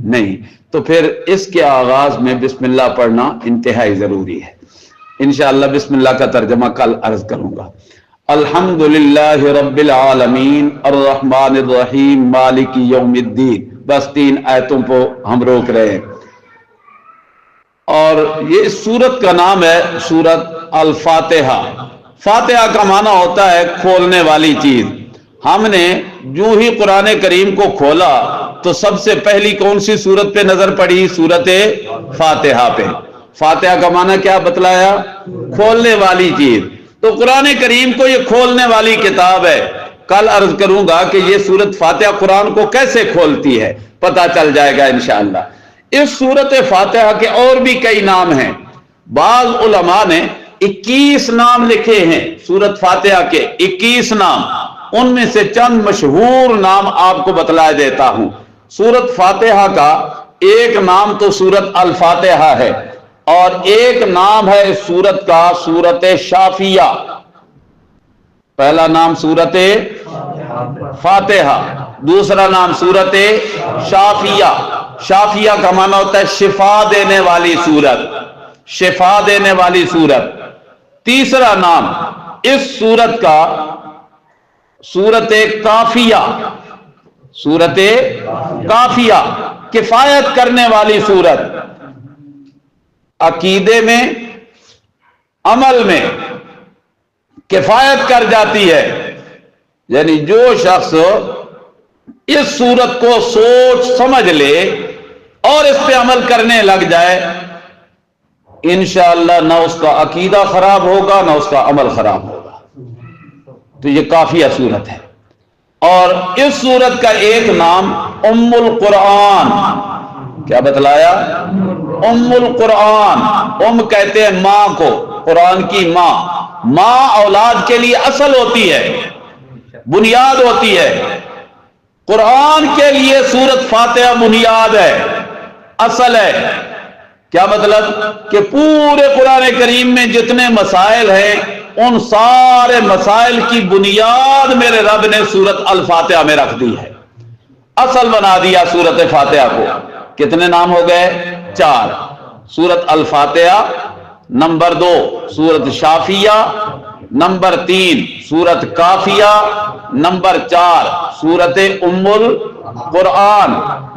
نہیں. تو پھر اس کے آغاز میں بسم اللہ پڑھنا انتہائی ضروری ہے. انشاءاللہ بسم اللہ کا ترجمہ کل عرض کروں گا. الحمدللہ رب العالمین الرحمن الرحیم مالک یوم الدین. بس 3 آیتوں کو ہم روک رہے ہیں، اور یہ اس سورت کا نام ہے سورت الفاتحہ. فاتحہ کا معنی ہوتا ہے کھولنے والی چیز. ہم نے جو ہی قرآن کریم کو کھولا تو سب سے پہلی کون سی سورت پہ نظر پڑی؟ سورت فاتحہ پہ. فاتحہ کا معنی کیا بتلایا؟ کھولنے والی چیز. تو قرآن کریم کو یہ کھولنے والی کتاب ہے. کل عرض کروں گا کہ یہ سورت فاتحہ قرآن کو کیسے کھولتی ہے، پتہ چل جائے گا انشاءاللہ. اس سورت فاتحہ کے اور بھی کئی نام ہیں. بعض علماء نے 21 نام لکھے ہیں سورت فاتحہ کے، 21 نام. ان میں سے چند مشہور نام آپ کو بتلا دیتا ہوں. سورت فاتحہ کا ایک نام تو سورت الفاتحہ ہے، اور ایک نام ہے اس سورت کا سورت شافیہ. پہلا نام سورت فاتحہ، دوسرا نام سورت شافیہ. شافیہ کا معنی ہوتا ہے شفا دینے والی سورت، شفا دینے والی سورت. تیسرا نام اس سورت کا سورت کافیہ، سورت کافیہ، کفایت کرنے والی سورت. عقیدے میں، عمل میں کفایت کر جاتی ہے. یعنی جو شخص اس سورت کو سوچ سمجھ لے اور اس پہ عمل کرنے لگ جائے، انشاءاللہ نہ اس کا عقیدہ خراب ہوگا نہ اس کا عمل خراب ہوگا. تو یہ کافیہ سورت ہے. اور اس سورت کا ایک نام ام القرآن. کیا بتلایا؟ ام القرآن. ام کہتے ہیں ماں کو، قرآن کی ماں. ماں اولاد کے لیے اصل ہوتی ہے، بنیاد ہوتی ہے. قرآن کے لیے سورت فاتحہ بنیاد ہے، اصل ہے. کیا مطلب؟ کہ پورے قرآن کریم میں جتنے مسائل ہیں ان سارے مسائل کی بنیاد میرے رب نے سورت الفاتحہ میں رکھ دی ہے، اصل بنا دیا سورت فاتحہ کو. کتنے نام ہو گئے؟ 4. سورت الفاتحہ، نمبر 2 سورت شافیہ، نمبر 3 سورت کافیہ، نمبر 4 سورت ام القرآن،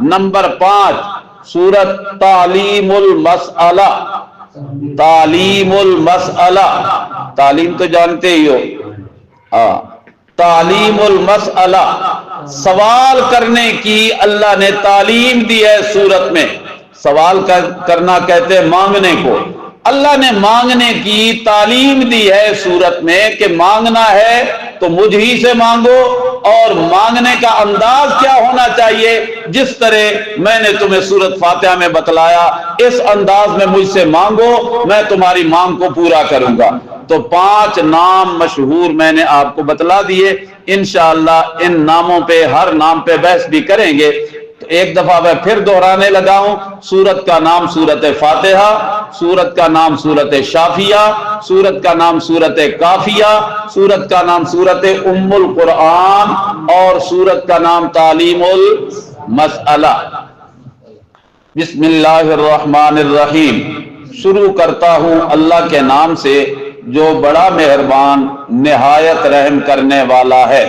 نمبر 5 سورت تعلیم المسئلہ. تعلیم المسئلہ، تعلیم تو جانتے ہی ہو. تعلیم المسئلہ، سوال کرنے کی اللہ نے تعلیم دی ہے سورت میں. سوال کرنا کہتے ہیں مانگنے کو. اللہ نے مانگنے کی تعلیم دی ہے سورت میں کہ مانگنا ہے تو مجھ ہی سے مانگو، اور مانگنے کا انداز کیا ہونا چاہیے؟ جس طرح میں نے تمہیں سورت فاتحہ میں بتلایا اس انداز میں مجھ سے مانگو، میں تمہاری مانگ کو پورا کروں گا. تو 5 نام مشہور میں نے آپ کو بتلا دیے. انشاءاللہ ان ناموں پہ، ہر نام پہ بحث بھی کریں گے. تو ایک دفعہ میں پھر دہرانے لگا ہوں، سورت کا نام سورت فاتحہ، سورت کا نام سورت شافیہ، سورت کا نام سورت کافیہ، سورت کا نام سورت ام القرآن، اور سورت کا نام تعلیم المسئلہ۔ بسم اللہ الرحمن الرحیم، شروع کرتا ہوں اللہ کے نام سے جو بڑا مہربان نہایت رحم کرنے والا ہے۔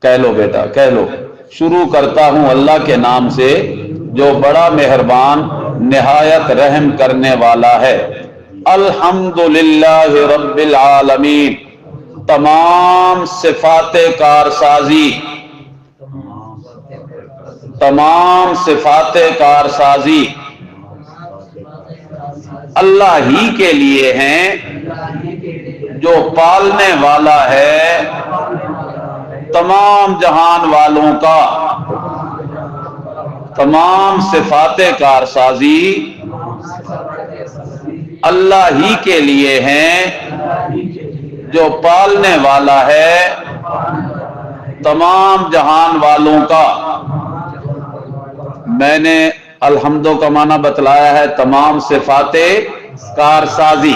کہہ لو بیٹا، کہہ لو، شروع کرتا ہوں اللہ کے نام سے جو بڑا مہربان نہایت رحم کرنے والا ہے۔ الحمدللہ رب العالمین، تمام صفات کارسازی، تمام صفات کارسازی اللہ ہی کے لیے ہیں جو پالنے والا ہے تمام جہان والوں کا۔ تمام صفات کارسازی اللہ ہی کے لیے ہیں جو پالنے والا ہے تمام جہان والوں کا۔ میں نے الحمدو کا معنی بتلایا ہے تمام صفات کارسازی۔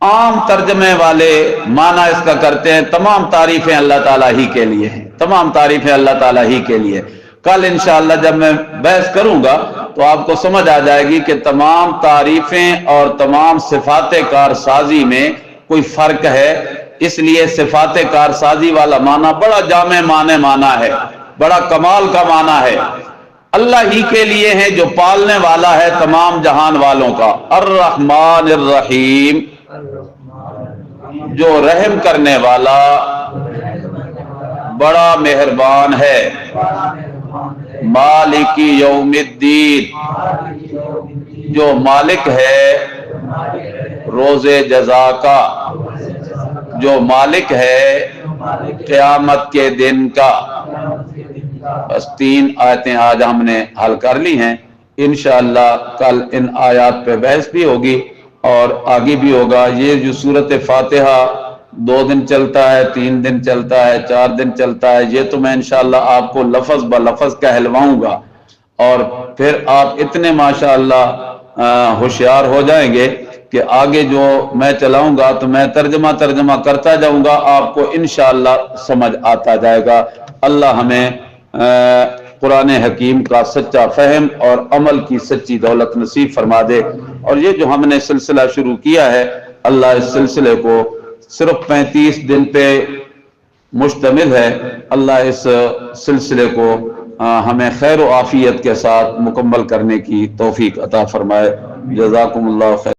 عام ترجمے والے معنی اس کا کرتے ہیں تمام تعریفیں اللہ تعالیٰ ہی کے لیے ہیں، تمام تعریفیں اللہ تعالیٰ ہی کے لیے۔ کل انشاءاللہ جب میں بحث کروں گا تو آپ کو سمجھ آ جائے گی کہ تمام تعریفیں اور تمام صفات کارسازی میں کوئی فرق ہے۔ اس لیے صفات کارسازی والا معنی بڑا جامع معنی ہے، بڑا کمال کا معنی ہے۔ اللہ ہی کے لیے ہے جو پالنے والا ہے تمام جہان والوں کا۔ الرحمن الرحیم، جو رحم کرنے والا بڑا مہربان ہے۔ مالک یوم الدین، جو مالک ہے روز جزا کا، جو مالک ہے قیامت کے دن کا۔ بس 3 آیتیں آج ہم نے حل کر لی ہیں، انشاءاللہ کل ان آیات پہ بحث بھی ہوگی اور آگے بھی ہوگا۔ یہ جو سورت فاتحہ 2 دن چلتا ہے، 3 دن چلتا ہے، 4 دن چلتا ہے، یہ تو میں انشاءاللہ آپ کو لفظ بلفظ کہلواؤں گا، اور پھر آپ اتنے ماشاءاللہ ہوشیار ہو جائیں گے کہ آگے جو میں چلاؤں گا تو میں ترجمہ کرتا جاؤں گا، آپ کو انشاءاللہ سمجھ آتا جائے گا۔ اللہ ہمیں قرآن حکیم کا سچا فہم اور عمل کی سچی دولت نصیب فرما دے۔ اور یہ جو ہم نے سلسلہ شروع کیا ہے، اللہ اس سلسلے کو صرف 35 دن پہ مشتمل ہے، اللہ اس سلسلے کو ہمیں خیر و عافیت کے ساتھ مکمل کرنے کی توفیق عطا فرمائے۔ جزاکم اللہ خیر۔